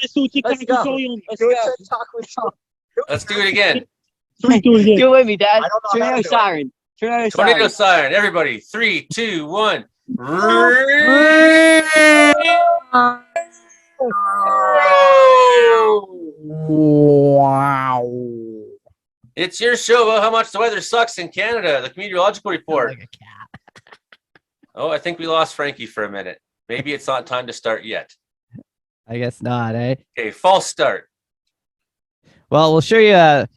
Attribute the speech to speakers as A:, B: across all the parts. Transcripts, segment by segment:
A: Let's do it.
B: Let's go. Let's do it. Talk with talk.
C: Let's do it again.
A: Let's do it again.
B: Do it with me, Dad.
D: I don't know how
B: Tornado
D: to do it.
B: siren. Tornado
C: Tornado
B: siren.
C: siren. Everybody. 3, 2, 1.
E: Wow.
C: It's your show about how much the weather sucks in Canada. The Comedeorological Report.
E: Like a cat.
C: Oh, I think we lost Frankie for a minute. Maybe it's not time to start yet.
E: I guess not, eh?
C: Okay, false start.
E: Well, we'll show you.
F: Well,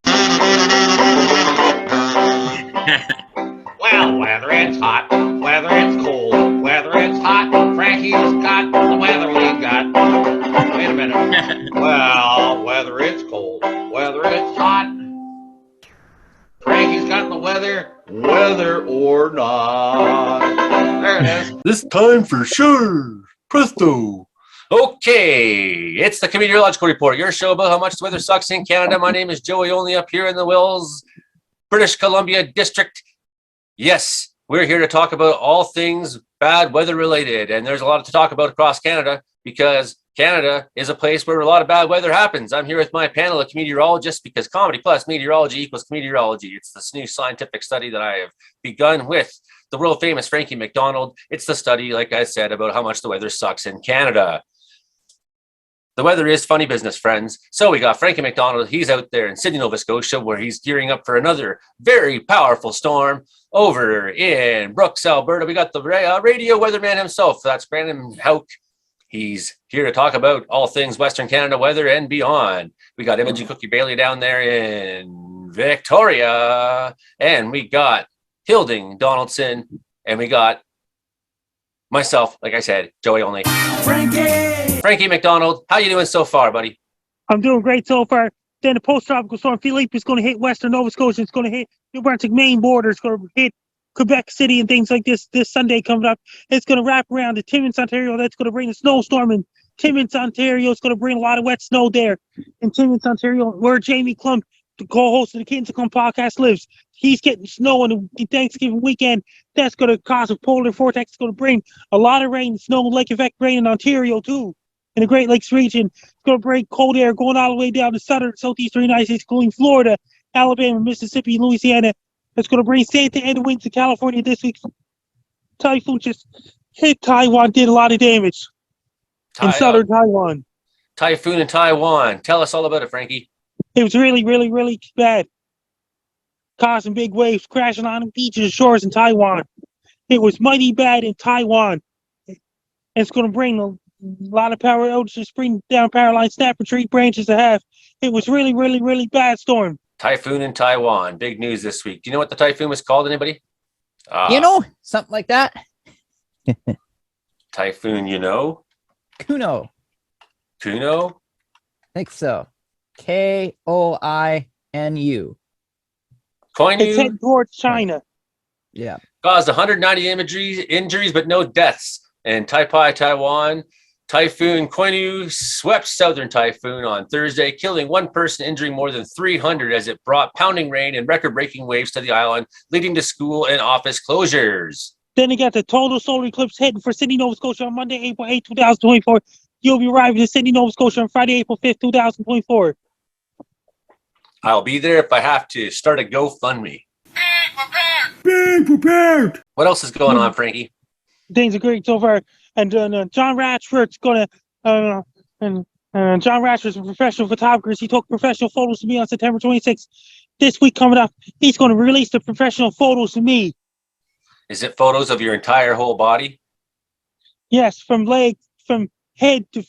F: whether it's hot, whether it's cold, whether it's hot, Frankie's got the weather we got. Wait a minute. Well, whether it's cold, whether it's hot, Frankie's got the weather, whether or not. There it is.
C: This time for sure. Presto. Okay, it's the Comedeorological Report, your show about how much the weather sucks in Canada. My name is Joey, only up here in the Wills, British Columbia District. Yes, we're here to talk about all things bad weather related, and there's a lot to talk about across Canada because Canada is a place where a lot of bad weather happens. I'm here with my panel of meteorologists because comedy plus meteorology equals Comedeorology. It's this new scientific study that I have begun with the world famous Frankie McDonald. It's the study, like I said, about how much the weather sucks in Canada. The weather is funny business, friends. So we got Frankie McDonald. He's out there in Sydney, Nova Scotia, where he's gearing up for another very powerful storm. Over in Brooks, Alberta, we got the radio weatherman himself. That's Brandon Hauk. He's here to talk about all things Western Canada weather and beyond. We got Imogen Cookie Bailey down there in Victoria. And we got Hilding Donaldson. And we got myself, like I said, Joey only. Frankie McDonald, how you doing so far, buddy?
A: I'm doing great so far. Then the post-tropical storm Philippe is going to hit Western Nova Scotia. It's going to hit New Brunswick, Maine border. It's going to hit Quebec City and things like this Sunday coming up. It's going to wrap around to Timmins, Ontario. That's going to bring a snowstorm in Timmins, Ontario. It's going to bring a lot of wet snow there in Timmins, Ontario, where Jamie Clump, the co-host of the Kids to Come podcast, lives. He's getting snow on the Thanksgiving weekend. That's going to cause a polar vortex. It's going to bring a lot of rain, snow, lake effect rain in Ontario too. In the Great Lakes region, it's going to bring cold air going all the way down to southern, southeastern United States, including Florida, Alabama, Mississippi, and Louisiana. It's going to bring Santa Ana winds to California this week. Typhoon just hit Taiwan, did a lot of damage in southern Taiwan.
C: Typhoon in Taiwan. Tell us all about it, Frankie.
A: It was really, really, really bad. Causing big waves crashing on the beaches and shores in Taiwan. It was mighty bad in Taiwan. It's going to bring a lot of power outages, bring down power lines, snapping tree branches to half. It was really, really, really bad storm.
C: Typhoon in Taiwan. Big news this week. Do you know what the typhoon was called, anybody?
E: Something like that.
C: Typhoon, you know?
E: Kuno.
C: Kuno?
E: I think so. Koinu.
C: Koinu?
A: It's heading towards China.
E: Yeah.
C: Caused 190 injuries, but no deaths. In Taipei, Taiwan, Typhoon Koinu swept southern Typhoon on Thursday, killing one person, injuring more than 300 as it brought pounding rain and record-breaking waves to the island, leading to school and office closures.
A: Then you got the total solar eclipse heading for Sydney, Nova Scotia on Monday, April 8, 2024. You'll be arriving in Sydney, Nova Scotia on Friday, April 5th, 2024.
C: I'll be there if I have to start a GoFundMe.
D: Be prepared.
C: What else is going on, Frankie?
A: Things are great so far. And John Ratchford's going to, John Ratchford's a professional photographer. He took professional photos of me on September 26th. This week coming up, he's going to release the professional photos of me.
C: Is it photos of your entire whole body?
A: Yes, from head to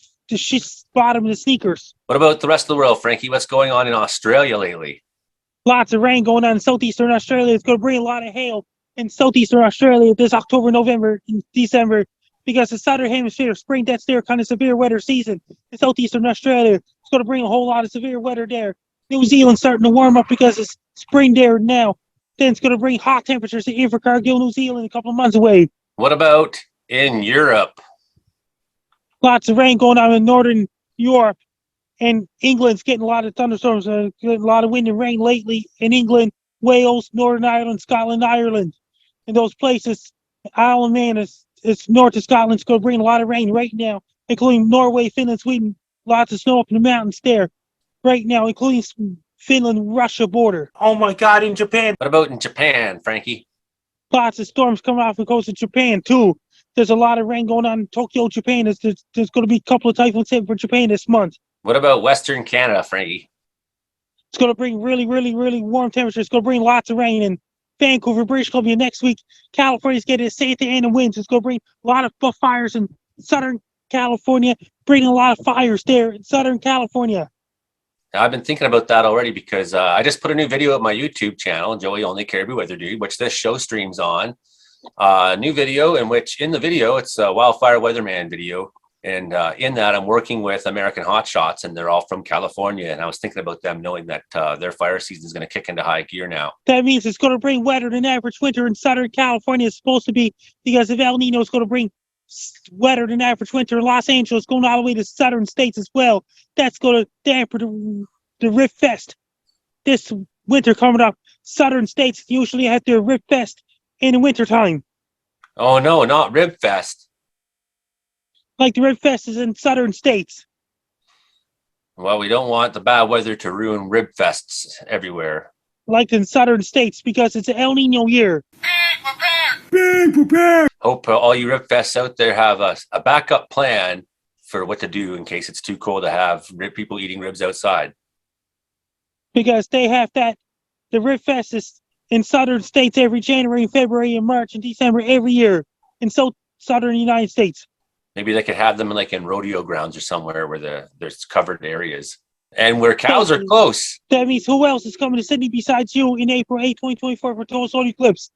A: bottom of the sneakers.
C: What about the rest of the world, Frankie? What's going on in Australia lately?
A: Lots of rain going on in southeastern Australia. It's going to bring a lot of hail in southeastern Australia this October, November, and December, because the southern hemisphere of spring, that's their kind of severe weather season. In southeastern Australia, it's going to bring a whole lot of severe weather there. New Zealand's starting to warm up because it's spring there now. Then it's going to bring hot temperatures to Invercargill, New Zealand, a couple of months away.
C: What about in Europe?
A: Lots of rain going on in northern Europe, and England's getting a lot of thunderstorms, getting a lot of wind and rain lately in England, Wales, Northern Ireland, Scotland, Ireland. In those places, Isle of Man is north of Scotland. It's going to bring a lot of rain right now, including Norway, Finland, Sweden, Lots of snow up in the mountains there right now, including Finland-Russia border. Oh my God, in Japan.
C: What about in Japan, Frankie?
A: Lots of storms coming off the coast of Japan, too. There's a lot of rain going on in Tokyo, Japan. There's going to be a couple of typhoons hitting for Japan this month.
C: What about Western Canada, Frankie?
A: It's going to bring really, really, really warm temperatures. It's going to bring lots of rain in Vancouver, British Columbia next week. California's getting a Santa Ana winds. It's going to bring a lot of fires in Southern California, bringing a lot of fires there in Southern California.
C: Now, I've been thinking about that already because I just put a new video up my YouTube channel, Joey Only Caribou Weather Dude, which this show streams on. New video in the video, it's a wildfire weatherman video. And in that, I'm working with American Hotshots, and they're all from California. And I was thinking about them knowing that their fire season is going to kick into high gear now.
A: That means it's going to bring wetter than average winter in Southern California. It's supposed to be because of El Nino. It's going to bring wetter than average winter in Los Angeles, going all the way to southern states as well. That's going to dampen the Rip Fest. This winter coming up, southern states usually have their Rip Fest in the wintertime.
C: Oh, no, not Rib Fest.
A: Like the Rib Fest is in southern states.
C: Well, we don't want the bad weather to ruin Rib Fests everywhere.
A: Like in southern states, because it's an El Nino year.
D: Be prepared.
C: Hope all you Rib Fests out there have a backup plan for what to do in case it's too cold to have people eating ribs outside.
A: Because they have that, the Rib Fest is in southern states every January, February, and March, and December every year in southern United States.
C: Maybe they could have them in rodeo grounds or somewhere where there's covered areas and where cows are close.
A: That means who else is coming to Sydney besides you in April 8, 2024 for total solar eclipse?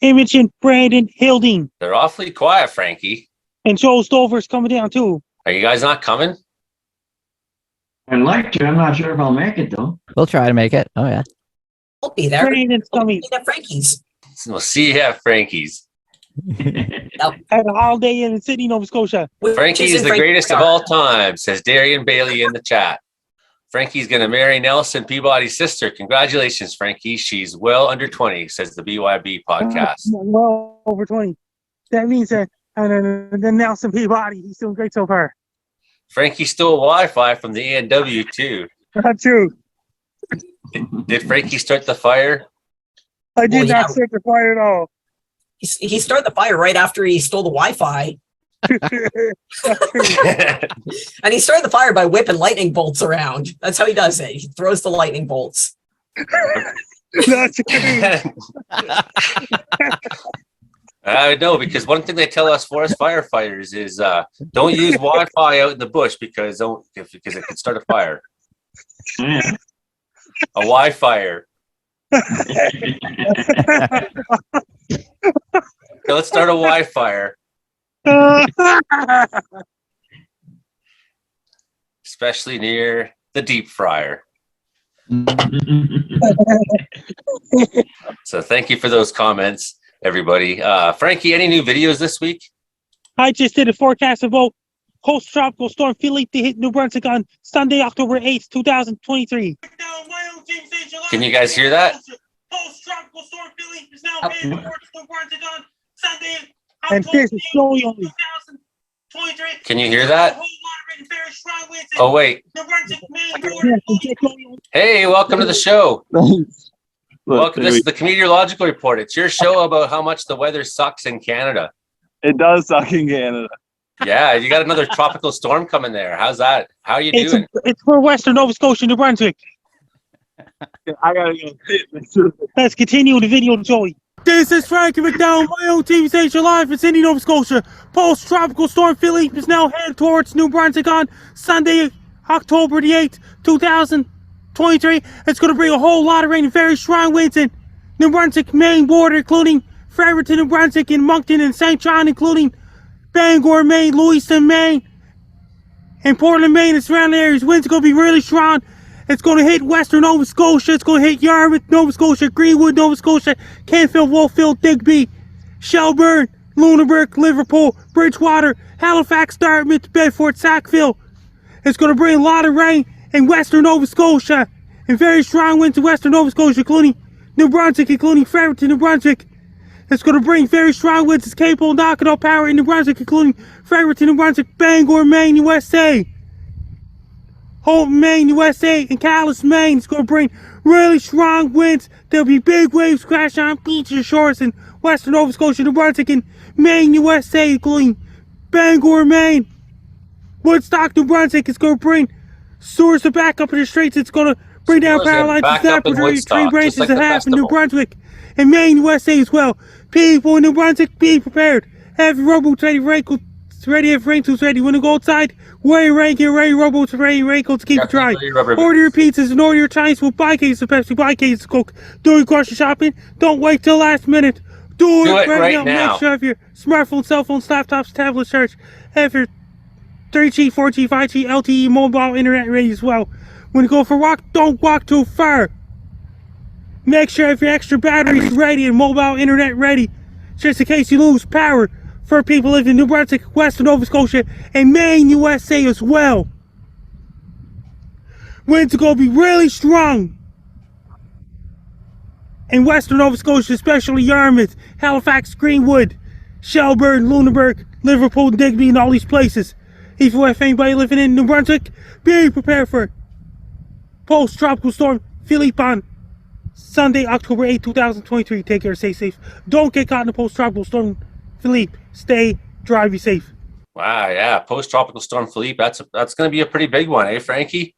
A: Imogen, Brandon, Hilding.
C: They're awfully quiet, Frankie.
A: And Joel Stover's coming down too.
C: Are you guys not coming?
B: I'd like to. I'm not sure if I'll make it, though.
E: We'll try to make it. Oh, yeah.
G: I'll be there.
A: Brandon's coming.
G: I'll be at Frankie's.
C: We'll see you at Frankie's.
A: At a holiday in Sydney, Nova Scotia.
C: Frankie is the greatest of all time, says Darian Bailey in the chat. Frankie's going to marry Nelson Peabody's sister. Congratulations, Frankie. She's well under 20, says the BYB podcast.
A: Well over 20. That means that then Nelson Peabody, he's doing great so far.
C: Frankie stole Wi-Fi from the A&W too.
A: Not true.
C: Did Frankie start the fire?
A: I did not start the fire at all.
G: He started the fire right after he stole the Wi-Fi. And he started the fire by whipping lightning bolts around. That's how he does it. He throws the lightning bolts.
A: Not true.
C: I know, because one thing they tell us forest firefighters is don't use Wi-Fi out in the bush because it could start a fire.
B: Yeah.
C: A Wi-Fire. So let's start a Wi-Fire. Especially near the deep fryer. So thank you for those comments, everybody. Frankie, any new videos this week?
A: I just did a forecast about post-tropical storm Philippe to hit New Brunswick on Sunday, October 8th, 2023.
C: Can you guys hear that?
D: Post-tropical storm Philippe is now heading towards New Brunswick on Sunday.
A: And this is slowly only.
D: 2023.
C: Can you hear that? Oh, wait. Hey, welcome to the show. Welcome. This is the Comedeorological Report. It's your show about how much the weather sucks in Canada.
H: It does suck in Canada.
C: Yeah, you got another tropical storm coming there. How's that? How are you doing?
A: It's for Western Nova Scotia, New Brunswick.
H: I gotta go.
A: Let's continue the video, Joey. This is Frankie McDowell, my own TV station live in Sydney, Nova Scotia. Post-tropical storm Philippe is now headed towards New Brunswick on Sunday, October the 8th, 2023. It's going to bring a whole lot of rain and very strong winds in New Brunswick, Maine border, including Fredericton, New Brunswick, and Moncton and St. John, including Bangor, Maine, Lewiston, Maine, and Portland, Maine, and surrounding areas. Winds are going to be really strong. It's going to hit Western Nova Scotia. It's going to hit Yarmouth, Nova Scotia, Greenwood, Nova Scotia, Canfield, Wolffield, Digby, Shelburne, Lunenburg, Liverpool, Bridgewater, Halifax, Dartmouth, Bedford, Sackville. It's going to bring a lot of rain in Western Nova Scotia and very strong winds in Western Nova Scotia, including New Brunswick, including Fredericton, New Brunswick. It's going to bring very strong winds. It's capable of knocking out power in New Brunswick, including Fredericton, New Brunswick, Bangor, Maine, USA. Holton, Maine, USA, and Calais, Maine is going to bring really strong winds. There'll be big waves crashing on beaches, shores in western Nova Scotia, New Brunswick, and Maine, USA, including Bangor, Maine. Woodstock, New Brunswick is going to bring sewers to back up in the straits. It's going to bring down
C: Sewers that
A: power lines
C: back
A: and
C: up in
A: tree
C: Woodstock,
A: branches
C: just like
A: in
C: the
A: half in New
C: festival.
A: Brunswick and Maine, USA as well. People in New Brunswick, be prepared. Have your rowboats ready, raincoats ready, have raincoats ready. When you go outside, wear your rain gear, ready, rowboats ready, raincoats to keep it dry.
C: Definitely your rubber
A: Order your pizzas and order your Chinese food. Buy cases of Pepsi, buy cases of Coke. Do your grocery shopping. Don't wait till last minute. Do it right now. Make sure have your smartphone, cell phones, laptops, tablets, search. Have your 3G, 4G, 5G, LTE, mobile internet ready as well. When you go for a walk, don't walk too far. Make sure if your extra batteries ready and mobile internet ready, just in case you lose power for people living in New Brunswick, Western Nova Scotia, and Maine, USA as well. Winds are going to be really strong in Western Nova Scotia, especially Yarmouth, Halifax, Greenwood, Shelburne, Lunenburg, Liverpool, Digby, and all these places. If anybody living in New Brunswick, be prepared for post-tropical storm Philippe on Sunday, October 8, 2023. Take care, stay safe. Don't get caught in the post-tropical storm Philippe. Stay dry, be safe.
C: Wow, yeah, post-tropical storm Philippe. That's going to be a pretty big one, eh, Frankie?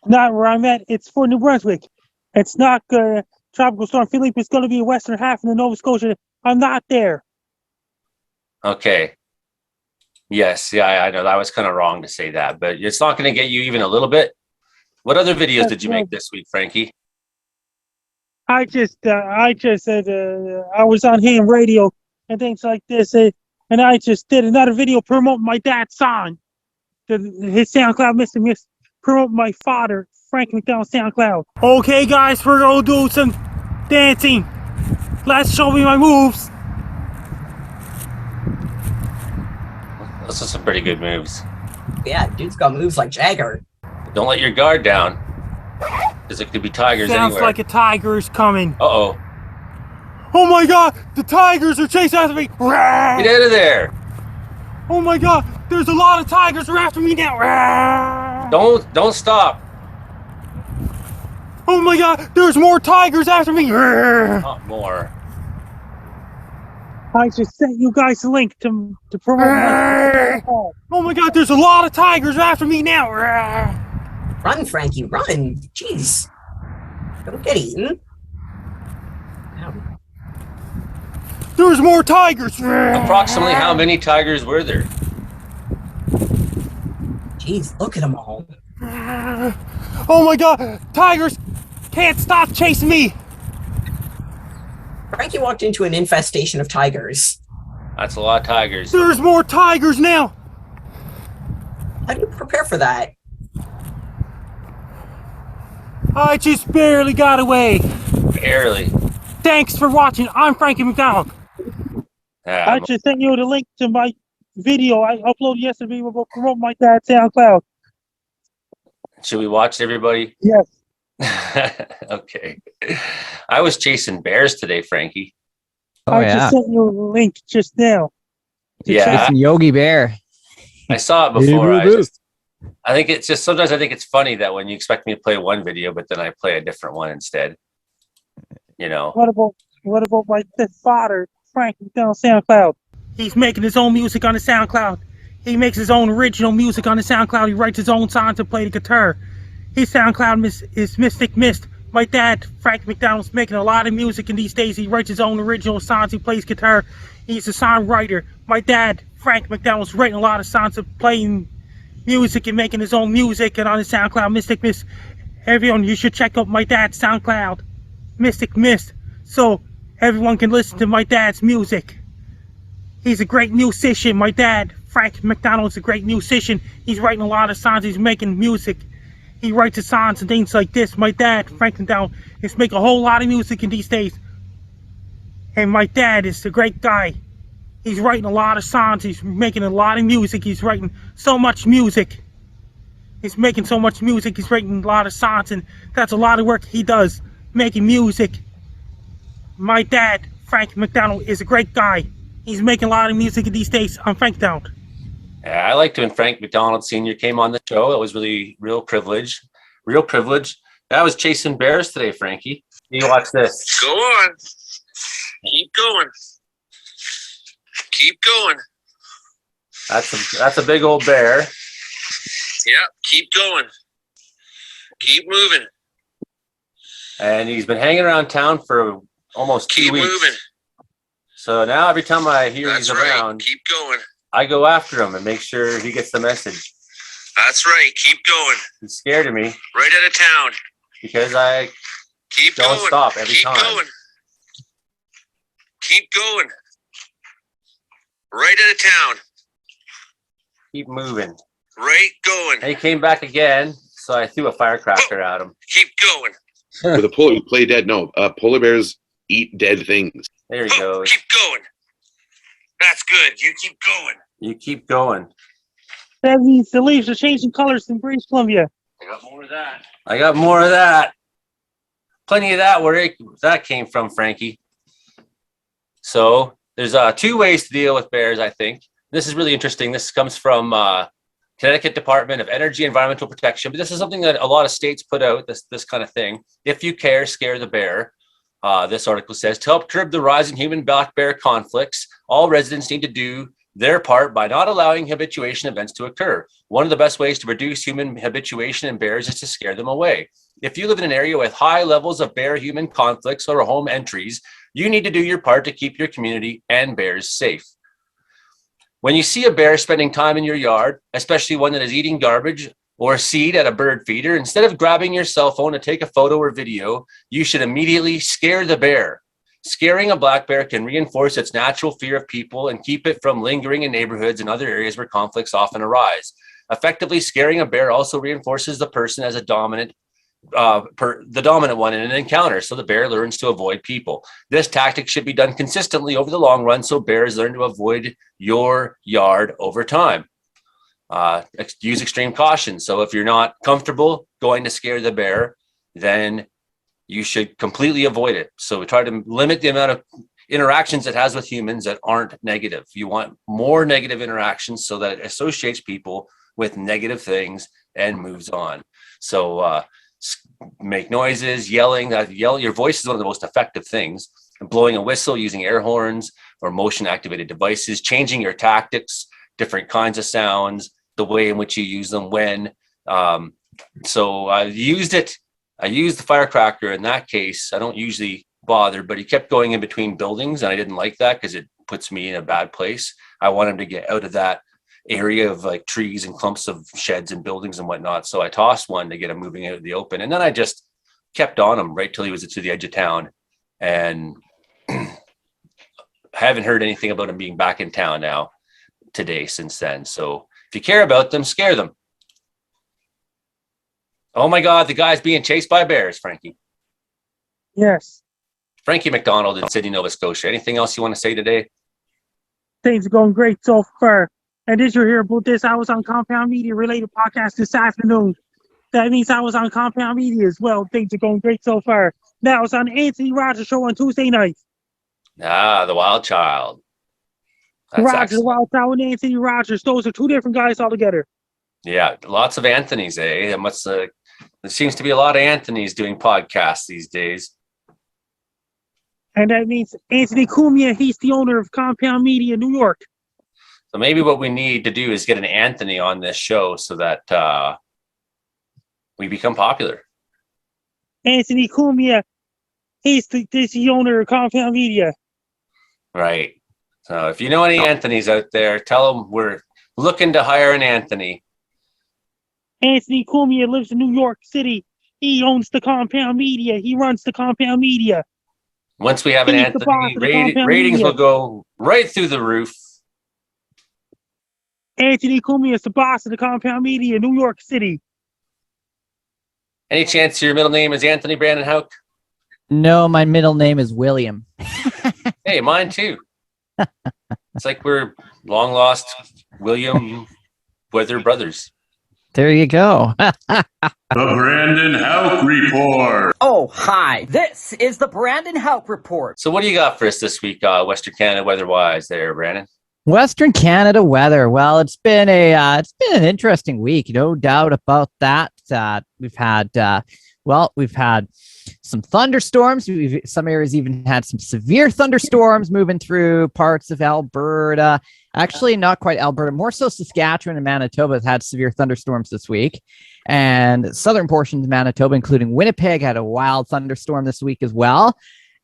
A: Not where I'm at. It's for New Brunswick. It's not tropical storm Philippe. It's going to be a western half in the Nova Scotia. I'm not there.
C: Okay. Yes, yeah, I know that was kind of wrong to say that, but it's not going to get you even a little bit. What other videos did you make this week, Frankie?
A: I just said I was on ham radio and things like this, and I just did another video promoting my dad's song, his SoundCloud, Mr. Miss, promote my father, Frank McDonald SoundCloud. Okay, guys, we're gonna do some dancing. Let's show me my moves.
C: Those are some pretty good moves.
G: Yeah, dude's got moves like Jagger.
C: Don't let your guard down, because it could be tigers
A: Sounds
C: anywhere.
A: like a tiger is coming.
C: Uh-oh.
A: Oh my God, the tigers are chasing after me.
C: Get out of there.
A: Oh my God, there's a lot of tigers after me now.
C: Don't stop.
A: Oh my God, there's more tigers after me.
C: Not more.
A: I just sent you guys a link to promote my. Oh my God, there's a lot of tigers after me now.
G: Run, Frankie, run. Jeez. Don't get eaten. Ow.
A: There's more tigers.
C: Approximately how many tigers were there?
G: Jeez, look at them all.
A: Oh my God, tigers can't stop chasing me.
G: Frankie walked into an infestation of tigers.
C: That's a lot of tigers.
A: There's more tigers now.
G: How do you prepare for that?
A: I just barely got away.
C: Barely.
A: Thanks for watching. I'm Frankie McDonald. I
C: Yeah,
A: just sent you the link to my video I uploaded yesterday about promoting my dad's SoundCloud.
C: should we watch it, everybody?
A: Yes.
C: Okay. I was chasing bears today, Frankie.
E: Oh,
A: I
E: yeah.
A: just sent you a link just now.
C: Yeah,
E: Chasing Yogi Bear.
C: I saw it before.
E: Boo, boo, boo.
C: I think it's just sometimes I think it's funny that when you expect me to play one video, but then I play a different one instead. You know.
A: What about my father, Frank McDonald SoundCloud? He's making his own music on the SoundCloud. He makes his own original music on the SoundCloud. He writes his own songs and play the guitar. His SoundCloud is Mystic Mist. My dad, Frank McDonald's making a lot of music in these days. He writes his own original songs. He plays guitar. He's a songwriter. My dad, Frank McDonald's writing a lot of songs and playing music and making his own music and on his SoundCloud, Mystic Mist. Everyone, you should check out my dad's SoundCloud, Mystic Mist, so everyone can listen to my dad's music. He's a great musician. My dad, Frank McDonald's a great musician. He's writing a lot of songs. He's making music. He writes his songs and things like this. My dad, Frank McDonald, is making a whole lot of music in these days. And my dad is a great guy. He's writing a lot of songs. He's making a lot of music. He's writing so much music. He's making so much music. He's writing a lot of songs, and that's a lot of work he does, making music. My dad, Frank McDonald, is a great guy. He's making a lot of music these days. I'm Frank McDonald.
C: Yeah, I liked when Frank McDonald Sr. came on the show. It was really real privilege. Real privilege. I was chasing bears today, Frankie. You watch this.
D: Go on. Keep going. Keep going.
C: That's a big old bear.
D: Yep. Keep going. Keep moving.
C: And he's been hanging around town for almost 2
D: Keep
C: weeks.
D: moving.
C: So now every time I hear
D: That's
C: he's
D: right.
C: around,
D: Keep going.
C: I go after him and make sure he gets the message.
D: That's right. Keep going.
C: He's scared of me
D: Right out of town.
C: because I
D: Keep
C: don't
D: going.
C: stop every
D: Keep
C: time.
D: going. Keep going. Right out of town.
C: keep moving.
D: Right going.
C: And he came back again, so I threw a firecracker at him.
D: Keep going.
I: With a polar, play dead. No, polar bears eat dead things.
C: There he goes.
D: Keep going. That's good. You keep going.
C: You keep going.
A: That means the leaves are changing colors in British Columbia.
D: I got more of that.
C: I got more of that. Plenty of that where that came from, Frankie. So there's two ways to deal with bears, I think. This is really interesting. This comes from Connecticut Department of Energy and Environmental Protection. But this is something that a lot of states put out, this kind of thing. If you care, scare the bear. This article says, to help curb the rise in human black bear conflicts, all residents need to do their part by not allowing habituation events to occur. One of the best ways to reduce human habituation in bears is to scare them away. If you live in an area with high levels of bear-human conflicts or home entries, you need to do your part to keep your community and bears safe. When you see a bear spending time in your yard, especially one that is eating garbage or seed at a bird feeder, instead of grabbing your cell phone to take a photo or video, you should immediately scare the bear. Scaring a black bear can reinforce its natural fear of people and keep it from lingering in neighborhoods and other areas where conflicts often arise. Effectively scaring a bear also reinforces the person as a dominant one in an encounter, so the bear learns to avoid people. This tactic should be done consistently over the long run, so bears learn to avoid your yard over time. Use extreme caution. So if you're not comfortable going to scare the bear, then you should completely avoid it. So we try to limit the amount of interactions it has with humans that aren't negative. You want more negative interactions so that it associates people with negative things and moves on. So make noises, yelling. Your voice is one of the most effective things. Blowing a whistle, using air horns or motion activated devices, changing your tactics, different kinds of sounds, the way in which you use them when. So I used it. I used the firecracker in that case. I don't usually bother, but he kept going in between buildings and I didn't like that because it puts me in a bad place. I want him to get out of that area of like trees and clumps of sheds and buildings and whatnot. So I tossed one to get him moving out of the open. And then I just kept on him right till he was to the edge of town. And haven't heard anything about him being back in town now today since then. So if you care about them, scare them. Oh my God, the guy's being chased by bears, Frankie.
A: Yes.
C: Frankie McDonald in Sydney, Nova Scotia. Anything else you want to say today?
A: Things are going great so far. And did you hear about this? I was on Compound Media related podcast this afternoon. That means I was on Compound Media as well. Things are going great so far. Now I was on Anthony Rogers show on Tuesday night.
C: The Wild Child. That's
A: Rogers, the
C: excellent.
A: Wild Child, and Anthony Rogers. Those are two different guys altogether.
C: Yeah, lots of Anthony's, eh? There seems to be a lot of Anthony's doing podcasts these days.
A: And that means Anthony Cumia, he's the owner of Compound Media New York.
C: So maybe what we need to do is get an Anthony on this show so that we become popular.
A: Anthony Cumia, he's the owner of Compound Media.
C: Right. So if you know any Anthony's out there, tell them we're looking to hire an Anthony.
A: Anthony Cumia lives in New York City. He owns the Compound Media. He runs the Compound Media.
C: Once we have an
A: He's the boss
C: Anthony,
A: of the Compound
C: ratings
A: Media.
C: will go right through the roof.
A: Anthony Cumia is the boss of the Compound Media, New York City.
C: Any chance your middle name is Anthony Brandon Houck?
E: No, my middle name is William.
C: Hey, mine too. It's like we're long lost William Weather brothers.
E: There you go.
J: The Brandon Houck Report.
K: Oh, hi. This is the Brandon Houck Report.
C: So what do you got for us this week, Western Canada weather-wise there, Brandon?
E: Western Canada weather. Well, it's been an interesting week, no doubt about that. We've had some thunderstorms. Some areas even had some severe thunderstorms moving through parts of Alberta. Actually, not quite Alberta, more so Saskatchewan and Manitoba have had severe thunderstorms this week. And southern portions of Manitoba, including Winnipeg, had a wild thunderstorm this week as well.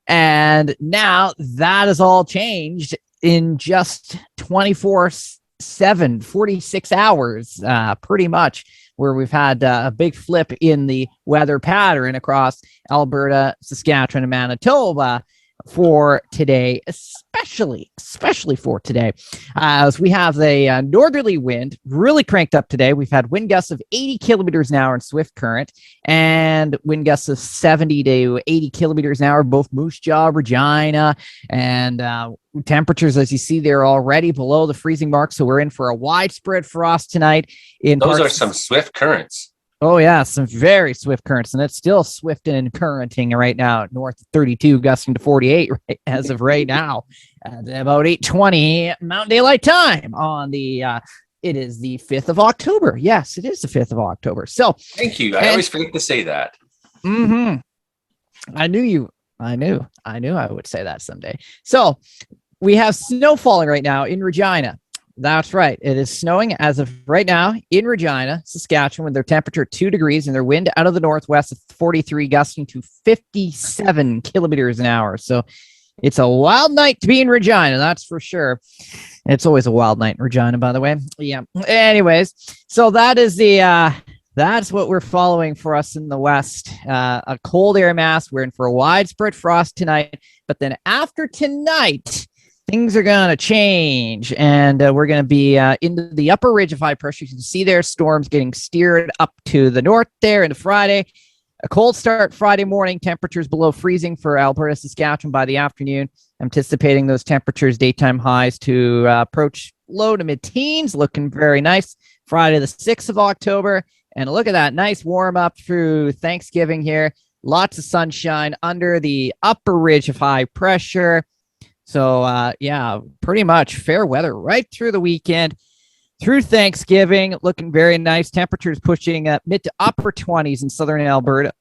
E: And now that has all changed in just 24/7, 46 hours, pretty much, where we've had a big flip in the weather pattern across Alberta, Saskatchewan, and Manitoba for today, especially for today. As we have a northerly wind really cranked up today. We've had wind gusts of 80 kilometers an hour in swift current and wind gusts of 70 to 80 kilometers an hour, both Moose Jaw, Regina, and temperatures, as you see, they're already below the freezing mark. So we're in for a widespread frost tonight.
C: Those are some swift currents.
E: Oh, yeah, some very swift currents, and it's still swift and currenting right now, north of 32, gusting to 48 as of right now, at about 8:20 Mountain Daylight Time on the, it is the 5th of October. Yes, it is the 5th of October. So,
C: thank you. I always forget to say that.
E: I knew I would say that someday. So, we have snow falling right now in Regina. That's right. It is snowing as of right now in Regina, Saskatchewan, with their temperature 2 degrees and their wind out of the northwest of 43, gusting to 57 kilometers an hour. So it's a wild night to be in Regina, that's for sure. It's always a wild night in Regina, by the way. Yeah. Anyways, so that's what we're following for us in the west. A cold air mass. We're in for a widespread frost tonight. But then after tonight, things are going to change, and we're going to be into the upper ridge of high pressure. You can see there storms getting steered up to the north there into Friday. A cold start Friday morning, temperatures below freezing for Alberta, Saskatchewan by the afternoon. Anticipating those temperatures, daytime highs to approach low to mid-teens, looking very nice. Friday the 6th of October, and look at that, nice warm up through Thanksgiving here. Lots of sunshine under the upper ridge of high pressure. So, yeah, pretty much fair weather right through the weekend, through Thanksgiving, looking very nice. Temperatures pushing mid to upper 20s in southern Alberta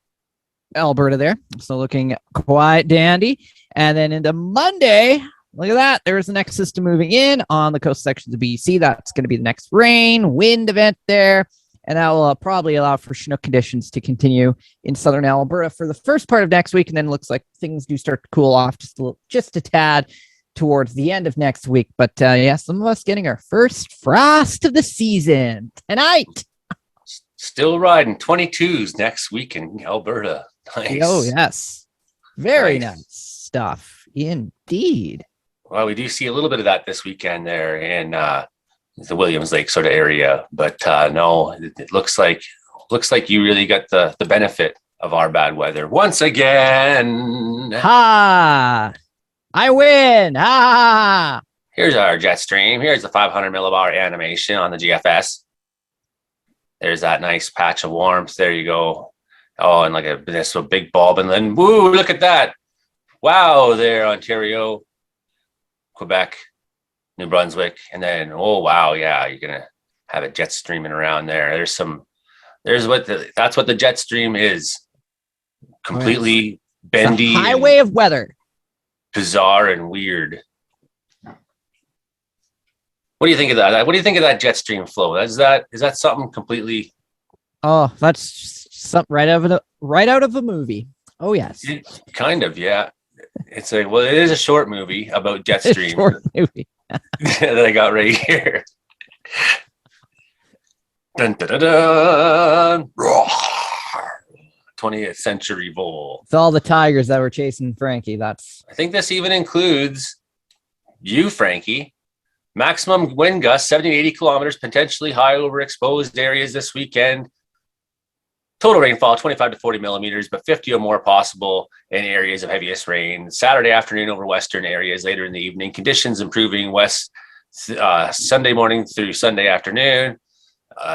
E: there. So looking quite dandy. And then into Monday, look at that. There's the next system moving in on the coast sections of BC. That's going to be the next rain, wind event there. And that will probably allow for Chinook conditions to continue in southern Alberta for the first part of next week. And then it looks like things do start to cool off just a tad towards the end of next week. But yeah, some of us getting our first frost of the season tonight.
C: Still riding 22s next week in Alberta. Nice.
E: Oh, yes. Very nice stuff indeed.
C: Well, we do see a little bit of that this weekend there in the Williams Lake sort of area, but no, it looks like you really got the benefit of our bad weather once again.
E: Ha! I win! Ha!
C: Here's our jet stream. Here's the 500 millibar animation on the GFS. There's that nice patch of warmth. There you go. Oh, and like this big bulb, and then woo! Look at that! Wow, there, Ontario, Quebec, New Brunswick, and then oh wow, yeah, you're gonna have a jet streaming around there. That's what the jet stream is. Completely bendy,
E: highway of weather,
C: bizarre and weird. What do you think of that? What do you think of that jet stream flow? Is that something completely?
E: Oh, that's something right out of a movie. Oh yes,
C: kind of, yeah. It is a short movie about jet stream. Short movie. That I got right here. Dun, dun, dun, dun. 20th century vole.
E: It's all the tigers that were chasing Frankie.
C: I think this even includes you, Frankie. Maximum wind gusts 70 to 80 kilometers, potentially high over exposed areas this weekend. Total rainfall 25 to 40 millimeters, but 50 or more possible in areas of heaviest rain. Saturday afternoon over western areas, later in the evening. Conditions improving west Sunday morning through Sunday afternoon.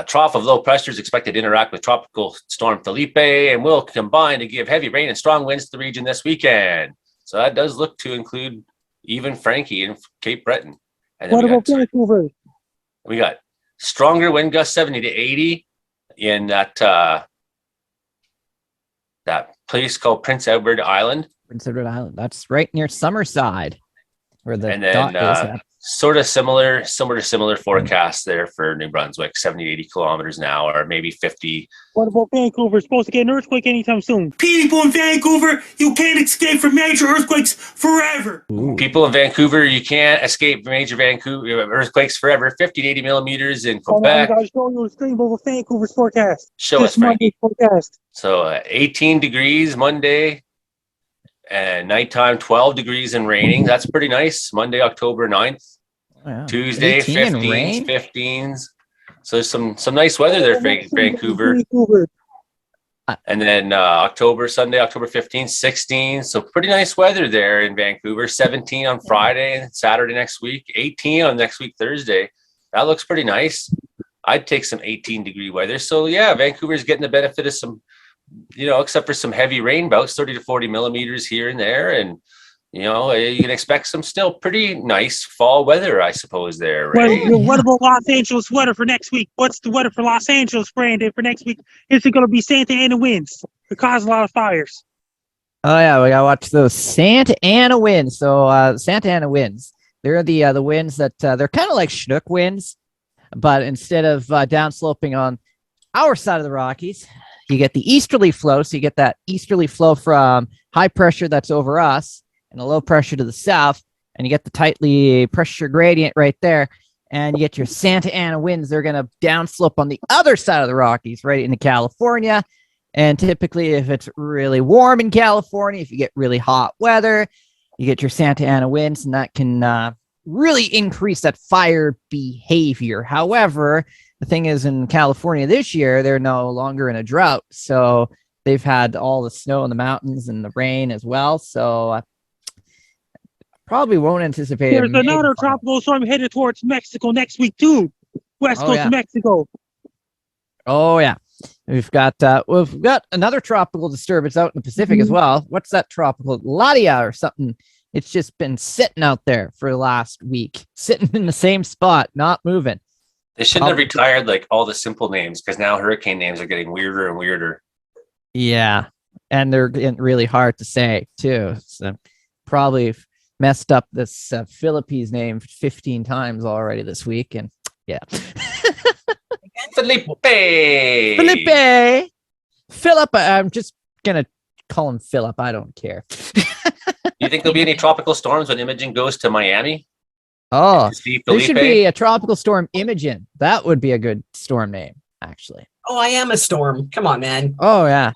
C: Trough of low pressure is expected to interact with Tropical Storm Philippe and will combine to give heavy rain and strong winds to the region this weekend. So that does look to include even Frankie and Cape Breton. And then
A: What about Vancouver?
C: we got stronger wind gusts 70 to 80 in that that place called Prince Edward Island.
E: Prince Edward Island. That's right near Summerside, where the
C: And then
E: dot is. At.
C: sort of similar forecast there for New Brunswick, 70 to 80 kilometers an hour, maybe 50.
A: What about Vancouver? Supposed to get an earthquake anytime soon.
D: People in Vancouver, you can't escape from major earthquakes forever.
E: Ooh.
C: People in Vancouver, you can't escape major Vancouver earthquakes forever. 50 to 80 millimeters in
A: Oh,
C: Quebec.
A: I show you a stream over Vancouver's forecast.
C: Show
A: This
C: us, Frankie.
A: Monday's forecast.
C: So 18 degrees Monday and nighttime 12 degrees and raining. That's pretty nice. Monday, October 9th.
E: Oh, yeah.
C: Tuesday,
E: 18 and
C: 15s,
E: rain?
C: 15s. So there's some nice weather there for Vancouver. And then Sunday, October 15th, 16. So pretty nice weather there in Vancouver. 17 on Friday and Saturday next week. 18 on next week, Thursday. That looks pretty nice. I'd take some 18-degree weather. So yeah, Vancouver's getting the benefit of some, except for some heavy rain bouts, 30 to 40 millimeters here and there. And, you can expect some still pretty nice fall weather, I suppose, there, right?
A: Well, what about Los Angeles weather for next week? What's the weather for Los Angeles, Brandon, for next week? Is it going to be Santa Ana winds? It cause a lot of fires.
E: Oh yeah, we gotta watch those Santa Ana winds. So Santa Ana winds, they're the winds that they're kind of like Chinook winds, but instead of downsloping on our side of the Rockies, you get the easterly flow. So you get that easterly flow from high pressure that's over us and a low pressure to the south, and you get the tightly pressure gradient right there, and you get your Santa Ana winds. They're going to downslope on the other side of the Rockies, right into California. And typically, if it's really warm in California, if you get really hot weather, you get your Santa Ana winds, and that can really increase that fire behavior. However, the thing is, in California this year, they're no longer in a drought. So they've had all the snow in the mountains and the rain as well. So probably won't anticipate.
A: There's another tropical storm headed towards Mexico next week, too. West coast of Mexico.
E: Oh, yeah. We've got another tropical disturbance out in the Pacific as well. What's that tropical? Ladia or something. It's just been sitting out there for the last week, sitting in the same spot, not moving.
C: They shouldn't have retired like all the simple names, because now hurricane names are getting weirder and weirder.
E: Yeah, and they're getting really hard to say too. So probably messed up this Philippe name 15 times already this week, and yeah.
C: Philippe.
E: Philip. I'm just gonna call him Philip. I don't care.
C: You think there'll be any tropical storms when Imogen goes to Miami?
E: Oh, there should be a tropical storm Imogen. That would be a good storm name, actually.
G: Oh, I am a storm. Come on, man.
E: Oh, yeah.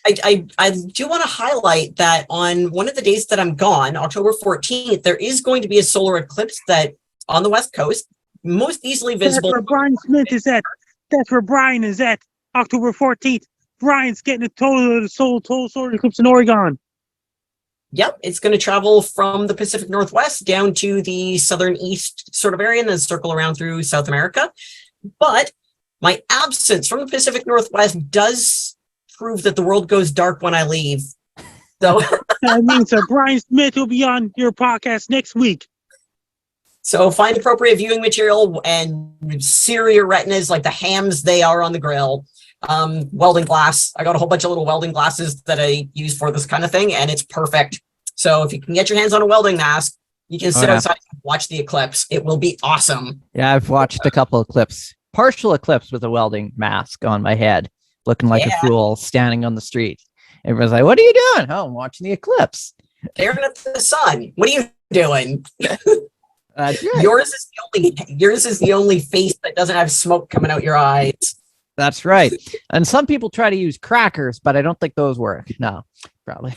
G: I do want to highlight that on one of the days that I'm gone, October 14th, there is going to be a solar eclipse that on the West Coast, most easily visible.
A: That's where Brian Smith is at. That's where Brian is at. October 14th. Brian's getting a total solar eclipse in Oregon.
G: Yep, it's going to travel from the Pacific Northwest down to the southern east sort of area and then circle around through South America. But my absence from the Pacific Northwest does prove that the world goes dark when I leave. So
A: that means that Brian Smith will be on your podcast next week.
G: So find appropriate viewing material and sear your retinas like the hams they are on the grill. Welding glass. I got a whole bunch of little welding glasses that I use for this kind of thing, and it's perfect. So if you can get your hands on a welding mask, you can sit outside and watch the eclipse. It will be awesome.
E: Yeah, I've watched a couple of clips. Partial eclipse with a welding mask on my head, looking like a fool standing on the street. Everyone's like, "What are you doing?" "Oh, I'm watching the eclipse."
G: Staring at the sun. What are you doing?
E: Right.
G: Yours is the only face that doesn't have smoke coming out your eyes.
E: That's right. And some people try to use crackers, but I don't think those work. No, probably.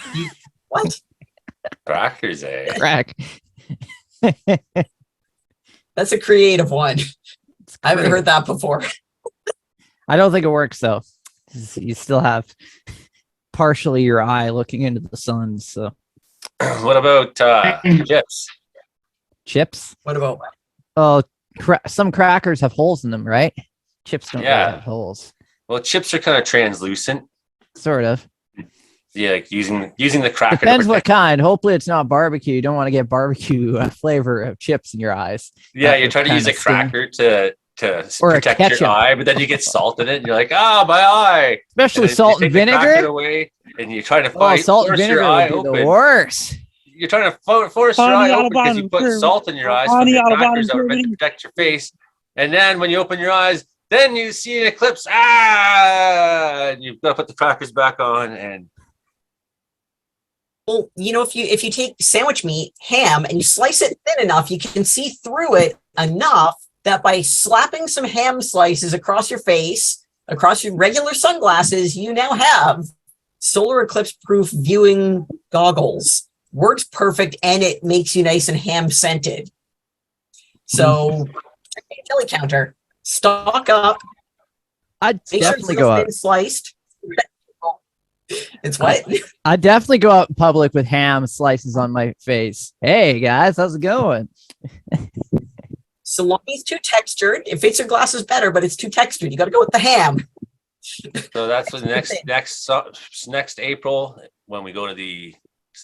G: What?
C: Crackers, eh?
E: Crack.
G: That's a creative one. I haven't heard that before.
E: I don't think it works, though. You still have partially your eye looking into the sun. So,
C: what about chips?
E: Chips?
G: What about?
E: Oh, some crackers have holes in them, right? Chips don't really have holes.
C: Well, chips are kind of translucent.
E: Sort of.
C: Yeah, like using the cracker.
E: Depends
C: to
E: what
C: protect-
E: kind. Hopefully, it's not barbecue. You don't want to get barbecue flavor of chips in your eyes.
C: Yeah,
E: That
C: you're
E: would
C: trying to use
E: kinda
C: a
E: sting.
C: cracker to
E: Or a
C: protect your
E: ketchup.
C: eye, but then you get salt in it, and you're like, my eye.
E: Especially
C: And then
E: salt
C: you
E: and
C: take the cracker
E: vinegar.
C: away, and you try to
E: Oh, salt and
C: force your
E: vinegar
C: eye
E: would be
C: open.
E: the worst.
C: You're trying to force your
A: On the
C: eye open because you
A: Autobahn
C: put
A: curve.
C: salt in your eyes
A: On
C: from
A: the
C: your
A: Autobahn
C: crackers that were meant to
A: curve.
C: protect your face. And then when you open your eyes, then you see an eclipse. And you've got to put the crackers back on. And
G: Well, if you take sandwich meat, ham, and you slice it thin enough, you can see through it enough that by slapping some ham slices across your face, across your regular sunglasses, you now have solar eclipse proof viewing goggles. Works perfect, and it makes you nice and ham scented. So, check the utility counter. Stock up.
E: I'd
G: Make sure
E: definitely
G: it's
E: go
G: real
E: out.
G: thin sliced. It's what?
E: I'd definitely go out in public with ham slices on my face. Hey guys, how's it going?
G: So long as it's too textured, it fits your glasses better, but it's too textured. You got to go with the ham.
C: so that's what next April when we go to the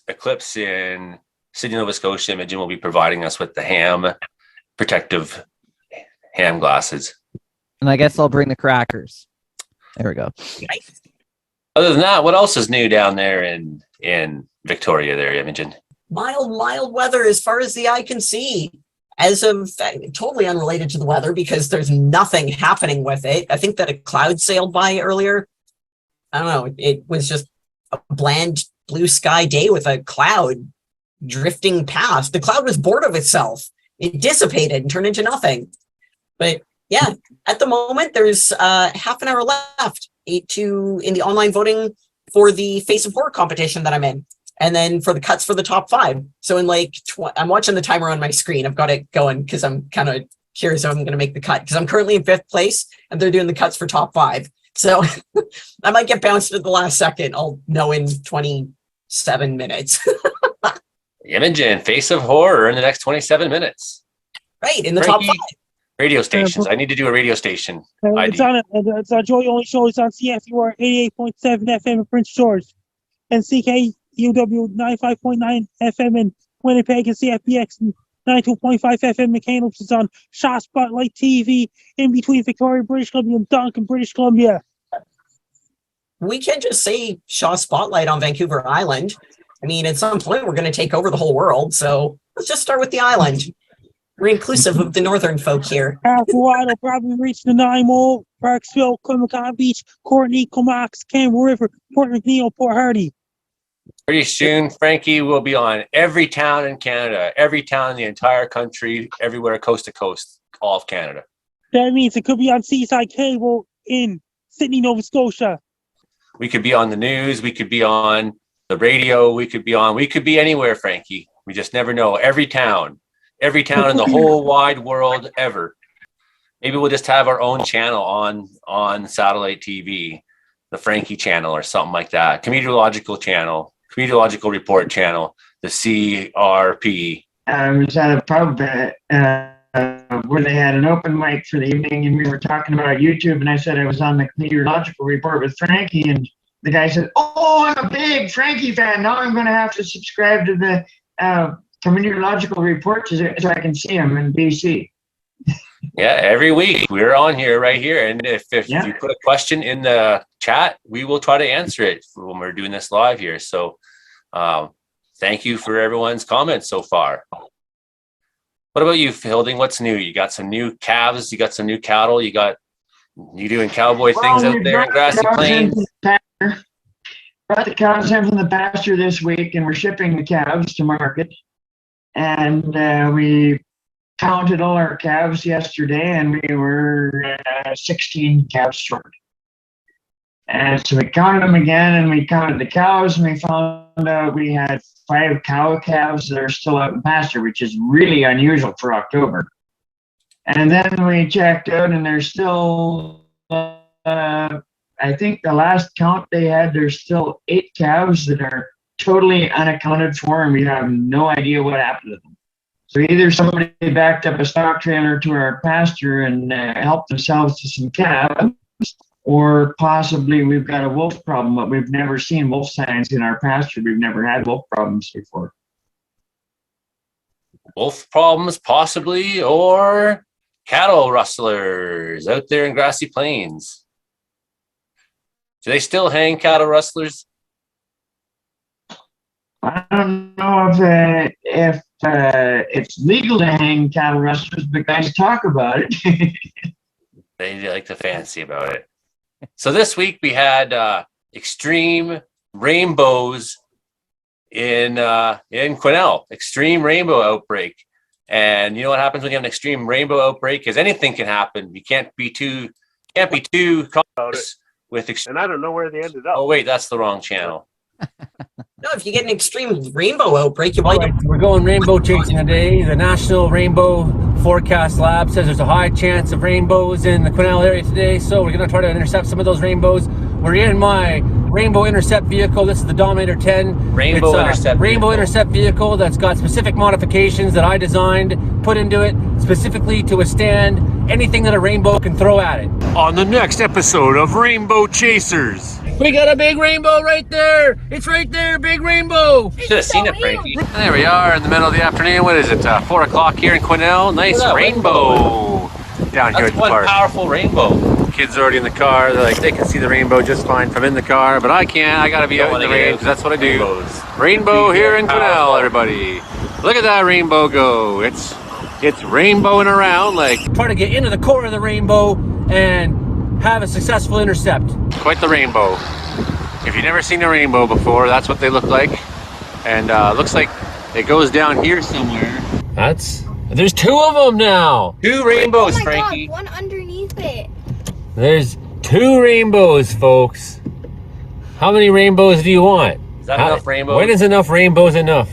C: eclipse in Sydney, Nova Scotia. Imogen will be providing us with the ham protective ham glasses.
E: And I guess I'll bring the crackers. There we go.
G: Nice.
C: Other than that, what else is new down there in Victoria there, Imogen?
G: Mild weather as far as the eye can see. As of totally unrelated to the weather because there's nothing happening with it. I think that a cloud sailed by earlier. I don't know. It was just a bland blue sky day with a cloud drifting past. The cloud was bored of itself. It dissipated and turned into nothing. But yeah, at the moment, there's half an hour left in the online voting for the Face of Horror competition that I'm in. And then for the cuts for the top 5. So in I'm watching the timer on my screen. I've got it going because I'm kind of curious if I'm going to make the cut because I'm currently in 5th place and they're doing the cuts for top 5. So I might get bounced at the last second. I'll know in 27 minutes.
C: Imogen, Face of Horror in the next 27 minutes.
G: Right, in the top 5.
C: Radio stations. I need to do a radio station.
A: It's on Joy Only Show. It's on CFUR 88.7 FM in Prince George and CKUW 95.9 FM in Winnipeg and CFBX 92.5 FM in Kamloops. It's on Shaw Spotlight TV in between Victoria, British Columbia and Duncan, British Columbia.
G: We can't just say Shaw Spotlight on Vancouver Island. I mean, at some point, we're going to take over the whole world. So let's just start with the island. We're inclusive of the northern folk here.
A: After a while, they'll probably reach the Nanaimo, Parksville, Comican Beach, Courtney, Comox, Campbell River, Port McNeil, Port Hardy.
C: Pretty soon, Frankie will be on every town in Canada, every town in the entire country, everywhere coast to coast, all of Canada.
A: That means it could be on Seaside Cable in Sydney, Nova Scotia.
C: We could be on the news. We could be on the radio. We could be anywhere, Frankie. We just never know. Every town in the whole wide world ever. Maybe we'll just have our own channel on satellite TV, the Frankie channel or something like that. Comedeorological channel, Comedeorological Report channel, the CRP.
K: I was at a pub where they had an open mic for the evening, and we were talking about YouTube, and I said I was on the Comedeorological Report with Frankie, and the guy said, "Oh, I'm a big Frankie fan. Now I'm going to have to subscribe to the Comedeorological Report so I can see him in BC."
C: Yeah, every week we're on here, right here. And if you put a question in the chat, we will try to answer it when we're doing this live here. So thank you for everyone's comments so far. What about you, Fielding? What's new? You got some new calves, you got some new cattle, you doing cowboy things out there in Grassy Plains?
K: Brought the cows in from the pasture this week, and we're shipping the calves to market. And we counted all our calves yesterday, and we were 16 calves short. And so we counted them again, and we counted the cows, and we found out we had 5 cow calves that are still out in pasture, which is really unusual for October. And then we checked out, and there's still, I think the last count they had, there's still 8 calves that are totally unaccounted for, and we have no idea what happened to them. So either somebody backed up a stock trailer to our pasture and helped themselves to some calves, or possibly we've got a wolf problem, but we've never seen wolf signs in our pasture. We've never had wolf problems before.
C: Wolf problems, possibly, or cattle rustlers out there in grassy plains. Do they still hang cattle rustlers?
K: I don't know if it's legal to hang cattle rustlers, but guys talk about it.
C: They like to fancy about it. So this week we had extreme rainbows in Quesnel, extreme rainbow outbreak. And you know what happens when you have an extreme rainbow outbreak? Because anything can happen. You can't be too cautious with
H: And I don't know where they ended up.
C: Oh wait, that's the wrong channel.
G: No, if you get an extreme rainbow outbreak, you might.
C: We're going rainbow chasing today. The National Rainbow Forecast Lab says there's a high chance of rainbows in the Quesnel area today. So we're going to try to intercept some of those rainbows. We're in my Rainbow Intercept vehicle. This is the Dominator 10. Rainbow Intercept vehicle that's got specific modifications that I designed, put into it specifically to withstand anything that a rainbow can throw at it.
J: On the next episode of Rainbow Chasers.
C: We got a big rainbow right there. It's right there, big rainbow. Should have seen it, Frankie. There we are in the middle of the afternoon. What is it? 4 o'clock here in Quesnel. Nice rainbow down here at the park. That's one powerful rainbow. Kids are already in the car. They're like, they can see the rainbow just fine from in the car, but I can't. I gotta be out in the rain because that's what I do. Rainbow here in Quesnel, everybody. Look at that rainbow go. It's rainbowing around like. Try to get into the core of the rainbow and have a successful intercept. Quite the rainbow. If you've never seen a rainbow before, that's what they look like. And looks like it goes down here somewhere. There's 2 of them now. 2 rainbows, Frankie.
L: God, one underneath it.
C: There's 2 rainbows, folks. How many rainbows do you want? Is that enough rainbows? When is enough rainbows enough?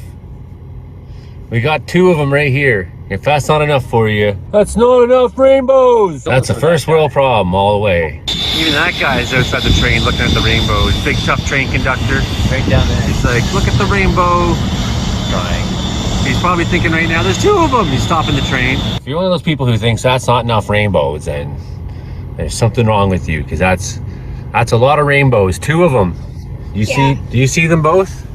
C: We got 2 of them right here. If that's not enough for you, that's not enough rainbows. That's a first world problem all the way. Even that guy's outside the train looking at the rainbows. Big tough train conductor. Right down there. He's like, look at the rainbow. Trying. He's probably thinking right now, there's 2 of them. He's stopping the train. If you're one of those people who thinks that's not enough rainbows, then there's something wrong with you, because that's a lot of rainbows. 2 of them. Do you see them both?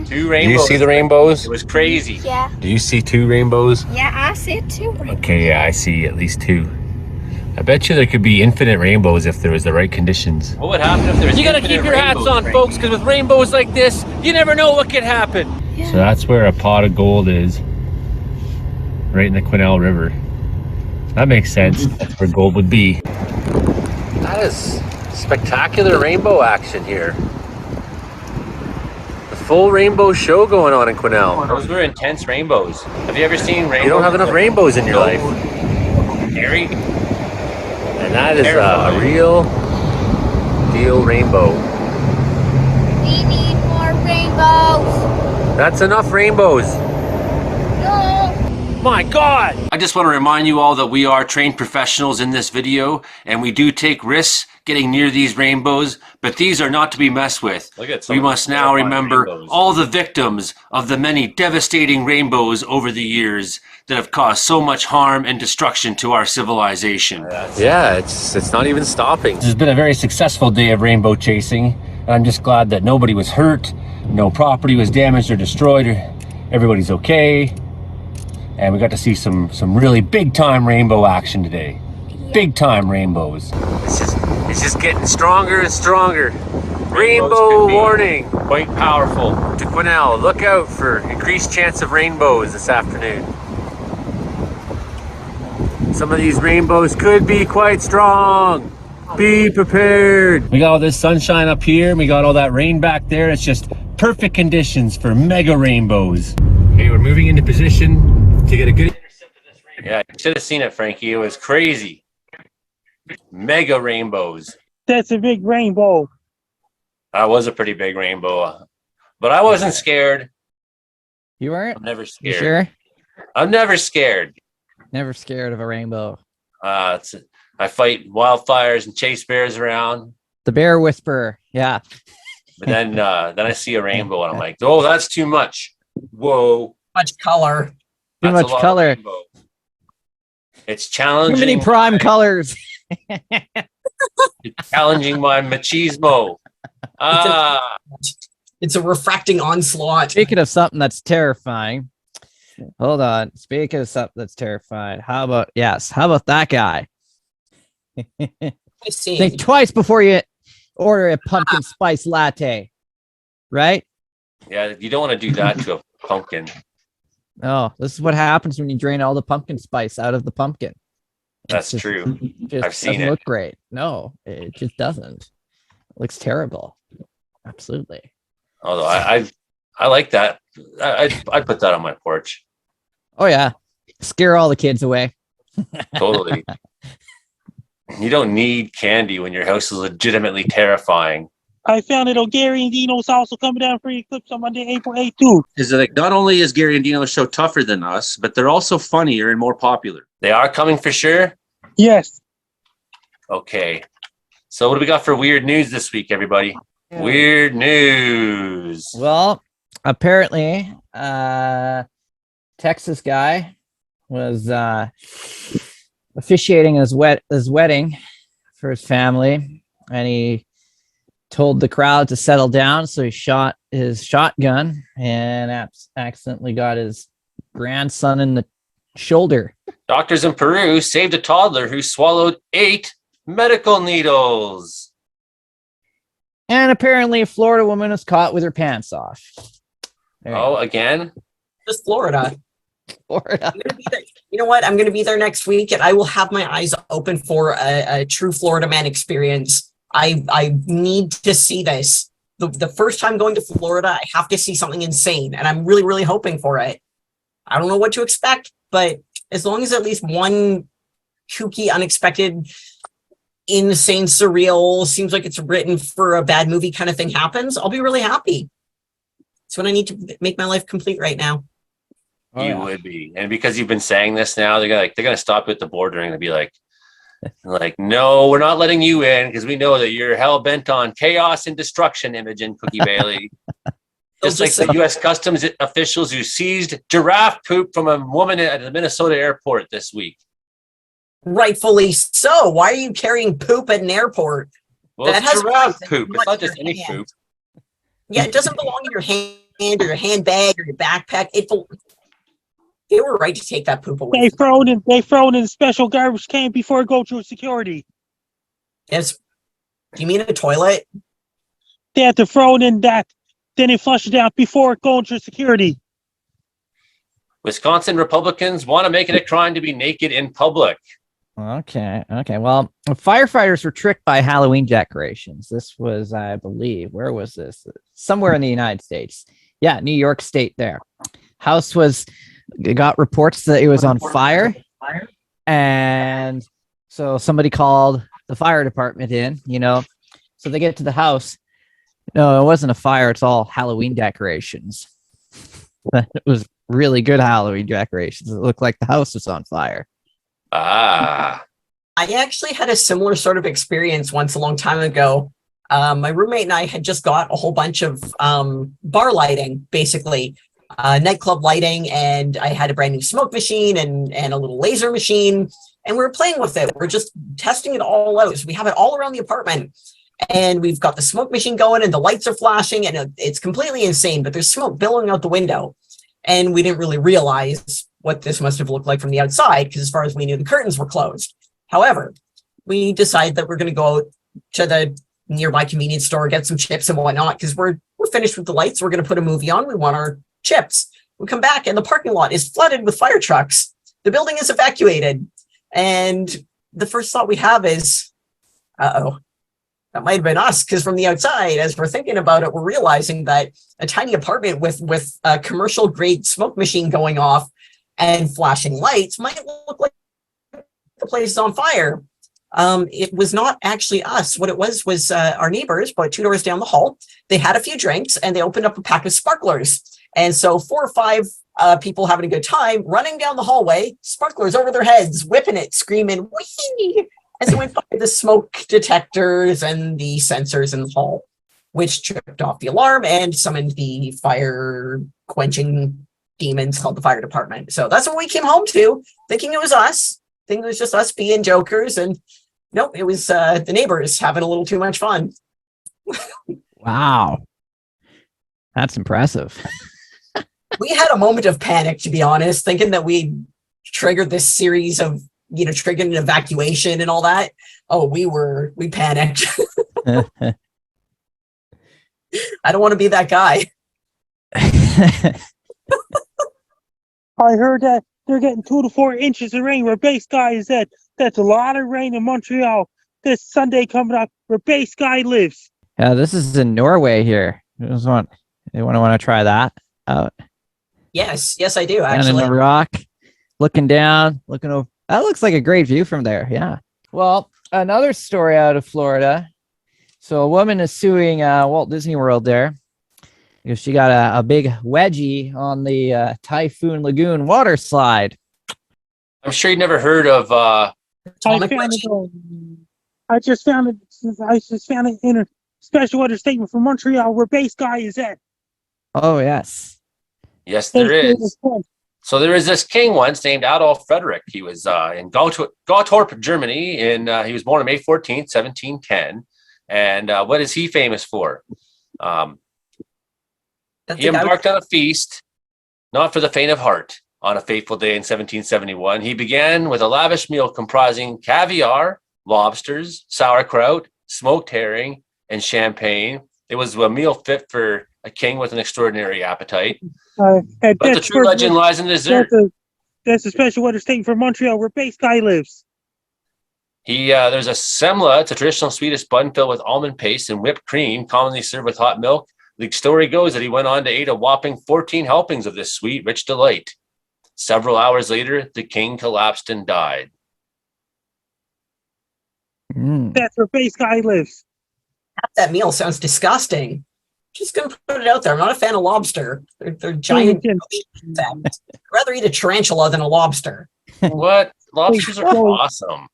C: 2 rainbows. Do you see the rainbows? It was crazy.
L: Yeah.
C: Do you see 2 rainbows?
L: Yeah, I see it too.
C: Okay, yeah, I see at least 2. I bet you there could be infinite rainbows if there was the right conditions. What would happen if there was? You gotta keep your hats on, folks, because with rainbows like this, you never know what could happen. Yeah. So that's where a pot of gold is, right in the Quesnel River. That makes sense. That's where gold would be. That is spectacular rainbow action here. The full rainbow show going on in Quesnel. Those were intense rainbows. Have you ever seen rainbows? You don't have enough rainbows in your life. Gary? And that is a real deal rainbow.
L: We need more rainbows.
C: That's enough rainbows.
L: No.
C: My God! I just want to remind you all that we are trained professionals in this video, and we do take risks getting near these rainbows, but these are not to be messed with. We must now remember all the victims of the many devastating rainbows over the years that have caused so much harm and destruction to our civilization. Yeah, it's not even stopping. This has been a very successful day of rainbow chasing, and I'm just glad that nobody was hurt, no property was damaged or destroyed, everybody's okay, and we got to see some really big time rainbow action today. Big time rainbows. It's just getting stronger and stronger. Rainbow warning. Quite powerful. To Quesnel, look out for increased chance of rainbows this afternoon. Some of these rainbows could be quite strong. Be prepared. We got all this sunshine up here, and we got all that rain back there. It's just perfect conditions for mega rainbows. Okay, we're moving into position to get a good intercept of this rainbow. Yeah, you should have seen it, Frankie. It was crazy. Mega rainbows.
A: That's a big rainbow.
C: That was a pretty big rainbow, but I wasn't scared.
E: You weren't?
C: I'm never scared.
E: You sure?
C: I'm never scared.
E: Never scared of a rainbow.
C: I fight wildfires and chase bears around.
E: The bear whisperer. Yeah.
C: But then I see a rainbow and I'm like, oh, that's too much. Whoa.
G: Much color.
E: Too much color.
C: It's challenging.
E: Too many prime colors.
C: You're challenging my machismo.
G: It's a refracting onslaught.
E: Speaking of something that's terrifying, hold on. Speaking of something that's terrifying, how about that guy? Think twice before you order a pumpkin spice latte, right?
C: Yeah, you don't want to do that to a pumpkin.
E: Oh, this is what happens when you drain all the pumpkin spice out of the pumpkin.
C: That's true. I've seen
E: doesn't
C: it.
E: look great. No, it just doesn't. It looks terrible. Absolutely.
C: Although I like that. I'd put that on my porch.
E: Oh yeah, scare all the kids away.
C: Totally. You don't need candy when your house is legitimately terrifying.
A: I found that Gary and Dino's also coming down for Eclipse on Monday, April 8th, too.
M: Is it like not only is Gary and Dino's show tougher than us, but they're also funnier and more popular.
C: They are coming for sure?
A: Yes.
C: Okay. So what do we got for weird news this week, everybody?
E: Yeah.
C: Weird news.
E: Well, apparently, Texas guy was officiating his wedding for his family, and he told the crowd to settle down, so he shot his shotgun and accidentally got his grandson in the shoulder.
C: Doctors in Peru saved a toddler who swallowed 8 medical needles.
E: And apparently a Florida woman was caught with her pants off.
C: Again?
G: Just Florida.
E: Florida.
G: You know what? I'm going to be there next week, and I will have my eyes open for a true Florida man experience. I need to see this. The first time going to Florida, I have to see something insane, and I'm really, really hoping for it. I don't know what to expect, but as long as at least one kooky, unexpected, insane, surreal, seems like it's written for a bad movie kind of thing happens, I'll be really happy. It's what I need to make my life complete right now.
C: You would be. And because you've been saying this now, they're gonna stop you at the border and be like, no, we're not letting you in because we know that you're hell bent on chaos and destruction, Imogen Cookie Bailey. Just like the U.S. Customs officials who seized giraffe poop from a woman at the Minnesota airport this week.
G: Rightfully so. Why are you carrying poop at an airport?
C: Well, it's giraffe poop. It's not just any poop.
G: Yeah, it doesn't belong in your hand or your handbag or your backpack. They were right to take that poop away.
A: They thrown in a special garbage can before it go through security.
G: Yes. Do you mean a toilet?
A: They had to throw it in that, then they flush it out before it going through security.
C: Wisconsin Republicans want to make it a crime to be naked in public.
E: Okay. Well, firefighters were tricked by Halloween decorations. This was, I believe, where was this? Somewhere in the United States. Yeah, New York State there. House got reports that it was on fire. And so somebody called the fire department in, so they get to the house. No, it wasn't a fire. It's all Halloween decorations. It was really good Halloween decorations. It looked like the house was on fire.
C: I
G: actually had a similar sort of experience once a long time ago. My roommate and I had just got a whole bunch of bar lighting, basically nightclub lighting, and I had a brand new smoke machine and a little laser machine, and we were playing with it. We're just testing it all out. So we have it all around the apartment, and we've got the smoke machine going, and the lights are flashing, and it's completely insane. But there's smoke billowing out the window, and we didn't really realize what this must have looked like from the outside, because as far as we knew, the curtains were closed. However, we decided that we're going to go out to the nearby convenience store, get some chips and whatnot, because we're finished with the lights. We're going to put a movie on. We want our chips. We come back and the parking lot is flooded with fire trucks. The building is evacuated. And the first thought we have is, uh-oh, that might have been us, because from the outside, as we're thinking about it, we're realizing that a tiny apartment with a commercial grade smoke machine going off and flashing lights might look like the place is on fire. It was not actually us. What it was our neighbors, about 2 doors down the hall. They had a few drinks and they opened up a pack of sparklers. And so 4 or 5 people having a good time, running down the hallway, sparklers over their heads, whipping it, screaming, whee! As they went by the smoke detectors and the sensors in the hall, which tripped off the alarm and summoned the fire quenching demons called the fire department. So that's what we came home to, thinking it was us, thinking it was just us being jokers. And Nope, it was the neighbors having a little too much fun.
E: Wow. That's impressive.
G: We had a moment of panic, to be honest, thinking that we triggered this series of, triggered an evacuation and all that. Oh, we panicked. I don't want to be that guy.
A: I heard that they're getting 2 to 4 inches of rain where Base Guy is at. That's a lot of rain in Montreal this Sunday coming up where Base Guy lives.
E: Yeah, this is in Norway here. You want to try that out?
G: Yes, I do,
E: Down
G: actually.
E: in the rock, looking down, looking over. That looks like a great view from there. Yeah. Well, another story out of Florida. So a woman is suing Walt Disney World there because she got a big wedgie on the Typhoon Lagoon water slide.
C: I'm sure you never heard of.
A: I just found it in a special weather statement from Montreal where Base Guy is at.
E: Oh, yes.
C: Yes, there is. So there is this king once named Adolf Frederick. He was in Gottorp, Germany, and he was born on May 14th, 1710. And what is he famous for? He embarked on a feast, not for the faint of heart, on a fateful day in 1771. He began with a lavish meal comprising caviar, lobsters, sauerkraut, smoked herring, and champagne. It was a meal fit for a king with an extraordinary appetite. But the true legend lies in the dessert.
A: That's a special weather statement for Montreal where Base Guy lives.
C: There's a semla. It's a traditional Swedish bun filled with almond paste and whipped cream, commonly served with hot milk. The story goes that he went on to eat a whopping 14 helpings of this sweet, rich delight. Several hours later, the king collapsed and died.
A: That's where Base Guy lives.
G: That meal sounds disgusting. Just gonna put it out there. I'm not a fan of lobster. They're giant. I'd rather eat a tarantula than a lobster.
C: What? Lobsters are awesome.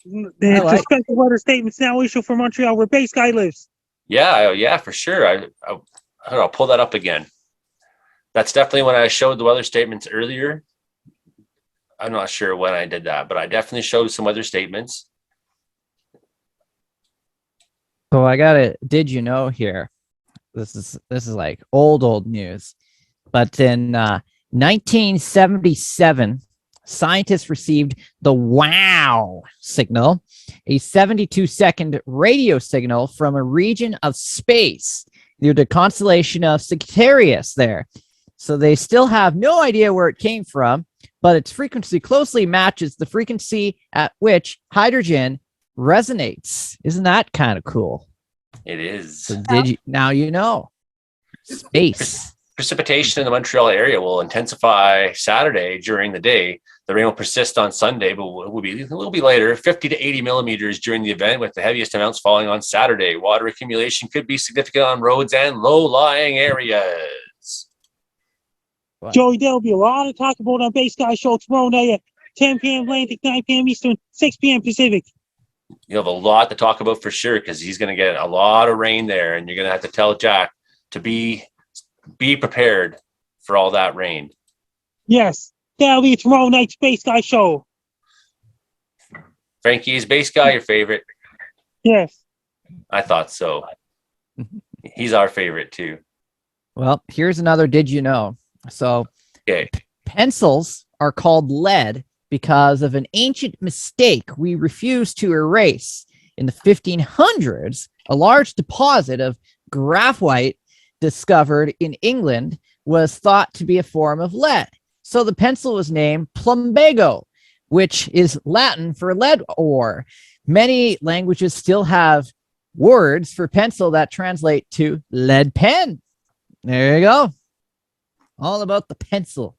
A: The special weather statement's now issued for Montreal where Base Guy lives.
C: Yeah, for sure. I'll pull that up again. That's definitely when I showed the weather statements earlier. I'm not sure when I did that, but I definitely showed some weather statements.
E: So I got it. Did you know here? This is like old news. But in 1977, scientists received the WOW signal, a 72-second radio signal from a region of space near the constellation of Sagittarius there. So they still have no idea where it came from, but its frequency closely matches the frequency at which hydrogen resonates. Isn't that kind of cool?
C: It is.
E: So now you know. Space.
C: Precipitation in the Montreal area will intensify Saturday during the day. The rain will persist on Sunday, but will be a little bit later, 50 to 80 millimeters during the event, with the heaviest amounts falling on Saturday. Water accumulation could be significant on roads and low-lying areas.
A: Joey, there'll be a lot of talk about on Base Guy Show tomorrow night at 10 p.m. Atlantic, 9 p.m. Eastern, 6 p.m. Pacific.
C: You have a lot to talk about for sure, because he's going to get a lot of rain there, and you're going to have to tell Jack to be prepared for all that rain.
A: Yes, that'll be tomorrow night's Base Guy Show.
C: Frankie, is Base Guy your favorite?
A: Yes.
C: I thought so. He's our favorite too.
E: Well, here's another did you know? So pencils are called lead because of an ancient mistake we refused to erase. In the 1500s, a large deposit of graphite discovered in England was thought to be a form of lead. So the pencil was named plumbago, which is Latin for lead ore. Many languages still have words for pencil that translate to lead pen. There you go. All about the pencil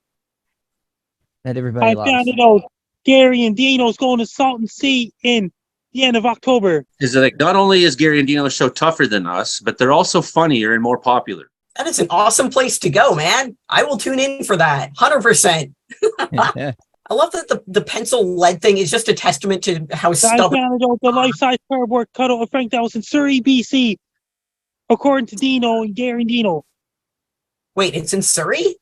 E: that everybody loves.
A: I found it out. Gary and Dino's going to Salton Sea in the end of October.
M: Is it like not only is Gary and Dino's show tougher than us, but they're also funnier and more popular.
G: That is an awesome place to go, man. I will tune in for that. 100%. I love that the pencil lead thing is just a testament to how stubborn.
A: I found out the life-size cardboard cutout of Frank that was in Surrey, BC, according to Dino and Gary and Dino.
G: Wait, it's in Surrey?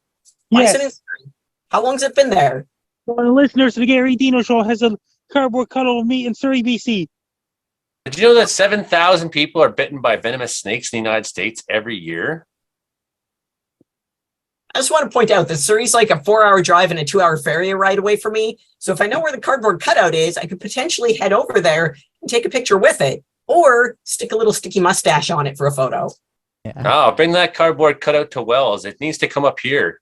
G: Why is it in Surrey? How long's it been there?
A: One of the listeners to the Gary Dino Show has a cardboard cutout of me in Surrey, BC.
C: Did you know that 7,000 people are bitten by venomous snakes in the United States every year?
G: I just want to point out that Surrey's like a 4-hour drive and a 2-hour ferry ride away from me. So if I know where the cardboard cutout is, I could potentially head over there and take a picture with it, or stick a little sticky mustache on it for a photo.
E: Yeah.
C: Oh, bring that cardboard cutout to Wells. It needs to come up here.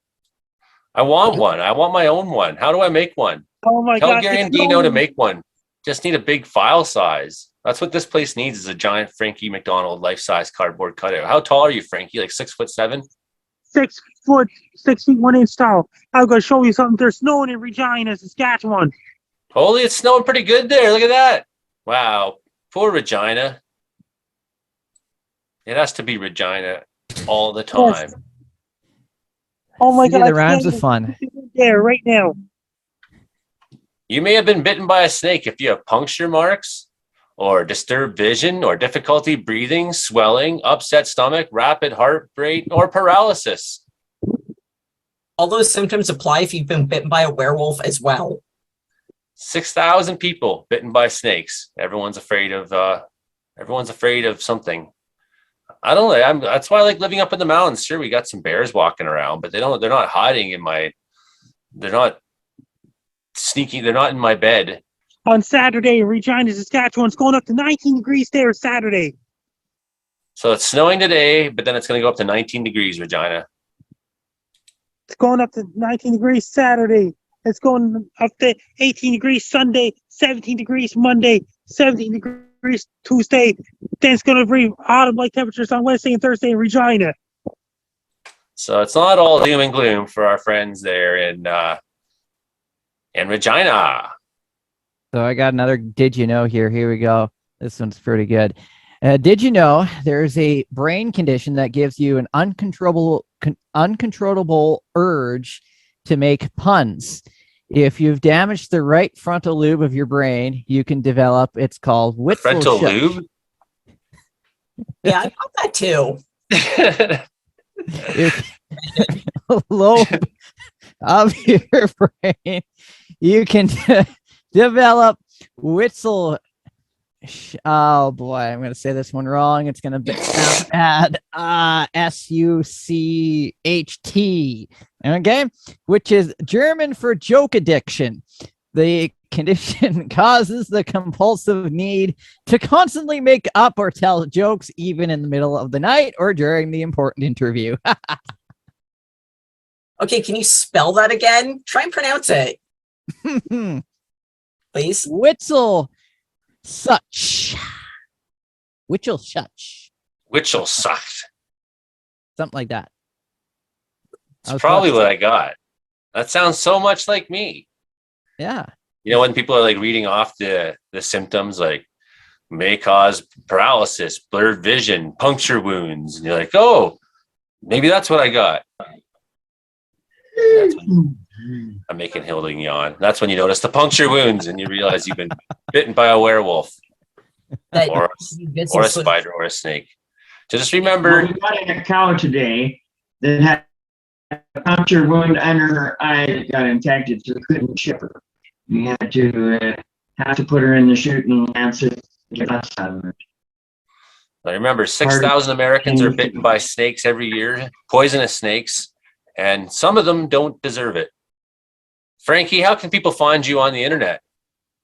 C: I want one. I want my own one. How do I make one?
A: Oh my
C: Tell
A: God.
C: Gary and Dino to make one. Just need a big file size. That's what this place needs, is a giant Frankie McDonald life-size cardboard cutout. How tall are you, Frankie? Like 6'7"?
A: 6 foot, 6 feet 1 inch tall. I'm gonna show you something. There's snowing in Regina, Saskatchewan.
C: Holy, it's snowing pretty good there. Look at that. Wow. Poor Regina. It has to be Regina all the time.
A: Yes. Oh my
E: See,
A: God.
E: the rhymes are fun.
A: There, right now.
C: You may have been bitten by a snake if you have puncture marks, or disturbed vision, or difficulty breathing, swelling, upset stomach, rapid heart rate, or paralysis.
G: All those symptoms apply if you've been bitten by a werewolf as well.
C: 6,000 people bitten by snakes. Everyone's afraid of something. I don't know. That's why I like living up in the mountains. Sure, we got some bears walking around, but they're not hiding they're not sneaking. They're not in my bed.
A: On Saturday in Regina, Saskatchewan, it's going up to 19 degrees there Saturday.
C: So it's snowing today, but then it's going to go up to 19 degrees, Regina.
A: It's going up to 19 degrees Saturday. It's going up to 18 degrees Sunday, 17 degrees Monday, 17 degrees Tuesday. Then it's going to bring autumn-like temperatures on Wednesday and Thursday in Regina.
C: So it's not all doom and gloom for our friends there in Regina.
E: So I got another did you know here. Here we go. This one's pretty good. Did you know there's a brain condition that gives you an uncontrollable urge to make puns? If you've damaged the right frontal lobe of your brain, you can develop, it's called
C: Frontal lube?
G: Yeah, I got that too.
E: Lobe of your brain, you can develop Witzel. Oh boy, I'm going to say this one wrong. It's going to sound bad. SUCHT. Okay, which is German for joke addiction. The condition causes the compulsive need to constantly make up or tell jokes, even in the middle of the night or during the important interview.
G: Okay, can you spell that again? Try and pronounce it. Please.
E: Witzel such. Witzel such.
C: Witzel sucked.
E: Something like that.
C: It's probably what I got. That sounds so much like me.
E: Yeah.
C: You know, when people are like reading off the symptoms, like may cause paralysis, blurred vision, puncture wounds, and you're like, oh, maybe that's what I got. I'm making Hilding yawn. That's when you notice the puncture wounds and you realize you've been bitten by a werewolf or a spider or a snake. So just remember,
K: we got a cow today that had a puncture wound under her eye that got infected, so we couldn't ship her. We had to put her in the chute and answer the last time.
C: now remember, 6,000 Americans are bitten by snakes every year, poisonous snakes, and some of them don't deserve it. Frankie, how can people find you on the internet?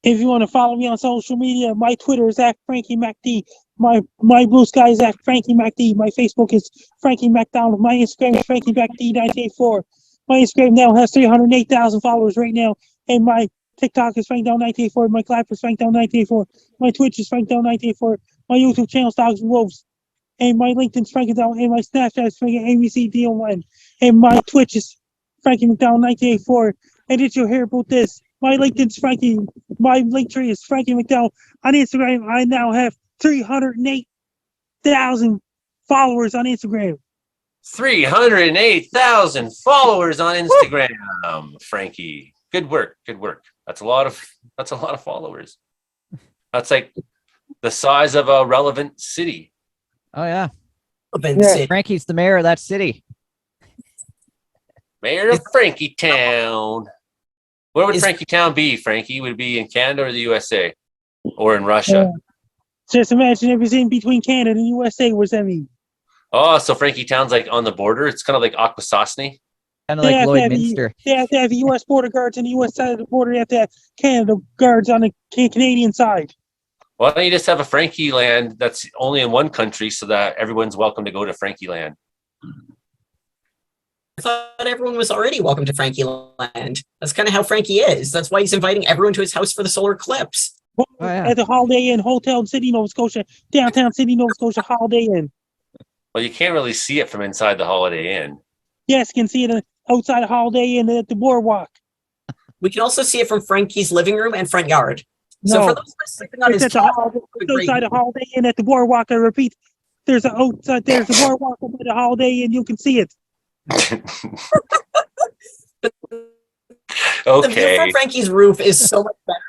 A: If you want to follow me on social media, my Twitter is @FrankieMacD. My Blue Sky is @FrankieMacD. My Facebook is Frankie MacDonald. My Instagram is FrankieMacD984. My Instagram now has 308,000 followers right now. And my TikTok is FrankDown984. My Clap is FrankDown984. My Twitch is FrankDown984. My YouTube channel is Dogs and Wolves. And my LinkedIn is Frankie Down. And my Snapchat is Frankie ABCDO1. And my Twitch is Frankie McDowell984. And did you hear about this? My LinkedIn's Frankie. My link tree is Frankie McDowell. On Instagram, I now have 308,000 followers on Instagram.
C: 308,000 followers on Instagram, Frankie. Good work. Good work. That's a lot of followers. That's like the size of a relevant city.
E: Oh yeah.
G: Yeah.
E: Frankie's the mayor of that city.
C: Mayor of Frankie Town. Where would Frankie Town be, Frankie? Would it be in Canada or the USA? Or in Russia?
A: Just imagine if it's in between Canada and USA. What's that mean?
C: Oh, so Frankie Town's like on the border. It's kind of like Akwesasne.
E: Kind of like Lloydminster.
A: They have to have the U.S. border guards on the U.S. side of the border. They have to have Canada guards on the Canadian side.
C: Why don't you just have a Frankie land that's only in one country so that everyone's welcome to go to Frankie land?
G: I thought everyone was already welcome to Frankie Land. That's kind of how Frankie is. That's why he's inviting everyone to his house for the solar eclipse.
A: At the Holiday Inn Hotel in Sydney, Nova Scotia, downtown Sydney, Nova Scotia, Holiday Inn.
C: Well, you can't really see it from inside the Holiday Inn.
A: Yes, you can see it outside the Holiday Inn at the boardwalk.
G: We can also see it from Frankie's living room and front yard. So
A: No.
G: for those who are sleeping on
A: It's
G: his
A: at
G: top,
A: the outside the Holiday Inn at the boardwalk. I repeat, there's a boardwalk by the Holiday Inn. You can see it.
G: the view
C: Okay.
G: from Frankie's roof is so much better.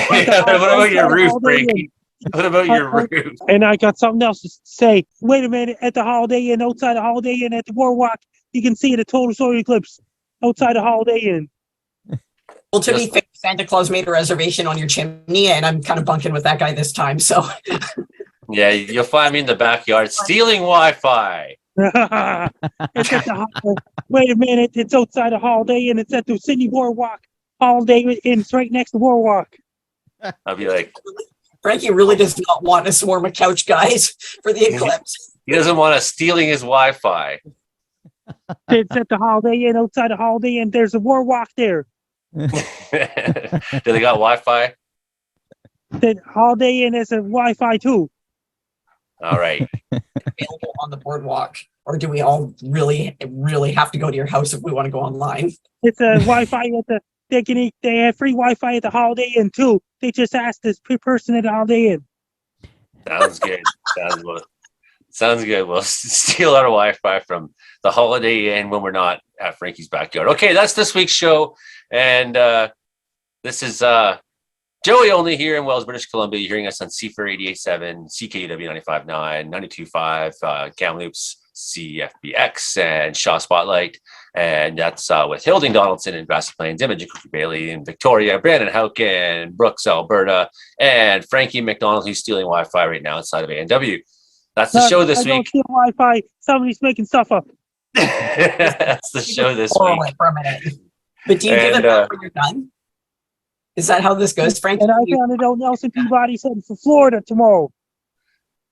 C: What about your roof, Frankie? What about your roof?
A: And I got something else to say. Wait a minute. At the Holiday Inn, outside the Holiday Inn at the boardwalk, you can see the total solar eclipse outside the Holiday Inn.
G: Well, to be fair, Santa Claus made a reservation on your chimney, and I'm kind of bunking with that guy this time. So
C: Yeah, you'll find me in the backyard stealing Wi-Fi.
A: It's at the wait a minute. It's outside the Holiday Inn. It's at the Sydney Boardwalk. Holiday Inn. It's right next to the boardwalk.
C: I'll be like,
G: Frankie really does not want a swarm of couch guys for the eclipse.
C: he doesn't want us stealing his Wi-Fi.
A: It's at the Holiday Inn. Outside the Holiday Inn. There's a boardwalk there.
C: Do they got Wi-Fi?
A: The Holiday Inn has a Wi-Fi too.
C: All right.
G: Available on the boardwalk, or do we all really have to go to your house if we want to go online?
A: It's a Wi-Fi at the. They have free Wi-Fi at the Holiday Inn too. They just asked this person at the Holiday Inn.
C: Sounds good. Sounds good. We'll steal our Wi-Fi from the Holiday Inn when we're not at Frankie's backyard. Okay, that's this week's show. And this is Joey only here in Wells, British Columbia. You're hearing us on CFR 88.7, CKUW 95.9, 92.5, Kamloops, CFBX, and Shaw Spotlight. And that's with Hilding Donaldson in Grassy Plains, Imogen Cookie Bailey in Victoria, Brandon Houck in Brooks, Alberta, and Frankie McDonald, who's stealing Wi-Fi right now inside of A&W. That's the show this
A: I don't
C: week.
A: steal Wi-Fi. Somebody's making stuff up.
C: That's the show this
G: Hold
C: week.
G: on for a minute. But do you give it back when you're done? Is that how this goes, Frankie?
A: And I found it out Nelson Peabody's heading for Florida tomorrow.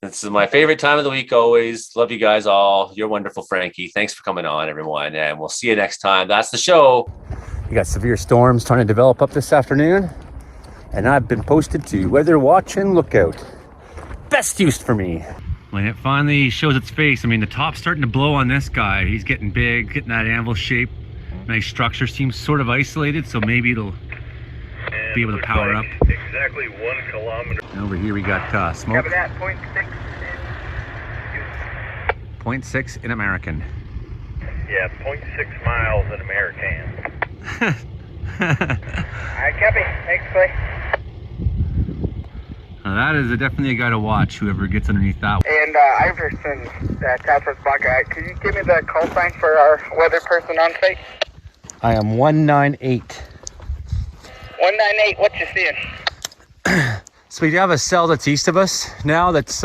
C: This is my favorite time of the week always. Love you guys all. You're wonderful, Frankie. Thanks for coming on, everyone. And we'll see you next time. That's the show.
N: We got severe storms trying to develop up this afternoon. And I've been posted to Weather Watch and Lookout. Best use for me.
J: When it finally shows its face, I mean, the top's starting to blow on this guy. He's getting big, getting that anvil shape. Nice structure, seems sort of isolated, so maybe it'll be able to power up.
O: Exactly 1 kilometer.
N: And over here we got smoke.
O: Copy that, 0.6.
N: 0.6 in American.
O: Yeah, 0.6 miles in American. Alright, copy. Thanks, bye.
N: Now that is definitely a guy to watch, whoever gets underneath that.
O: And Iverson, Task Force Buckeye, could you give me the call sign for our weather person on site?
N: I am 198.
O: 198, what you seeing?
N: So we have a cell that's east of us now that's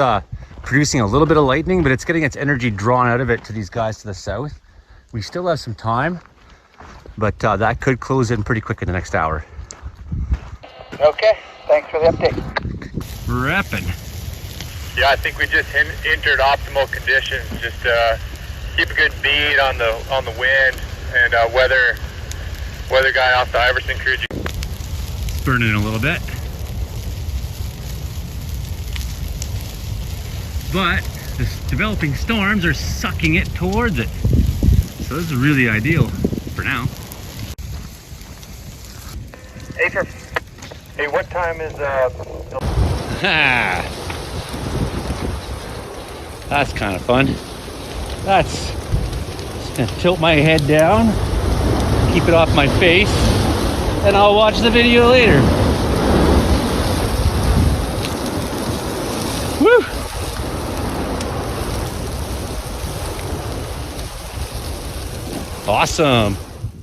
N: producing a little bit of lightning, but it's getting its energy drawn out of it to these guys to the south. We still have some time, but that could close in pretty quick in the next hour.
O: Okay, thanks for the update.
J: Reppin'.
O: Yeah, I think we just entered optimal conditions. Just keep a good bead on the wind, and weather guy off the Iverson crew.
J: Burning a little bit. But the developing storms are sucking it towards it. So this is really ideal for now.
O: Hey, sir. Hey, what time is
N: That's kind of fun. That's just gonna tilt my head down, keep it off my face, and I'll watch the video later. Woo! Awesome.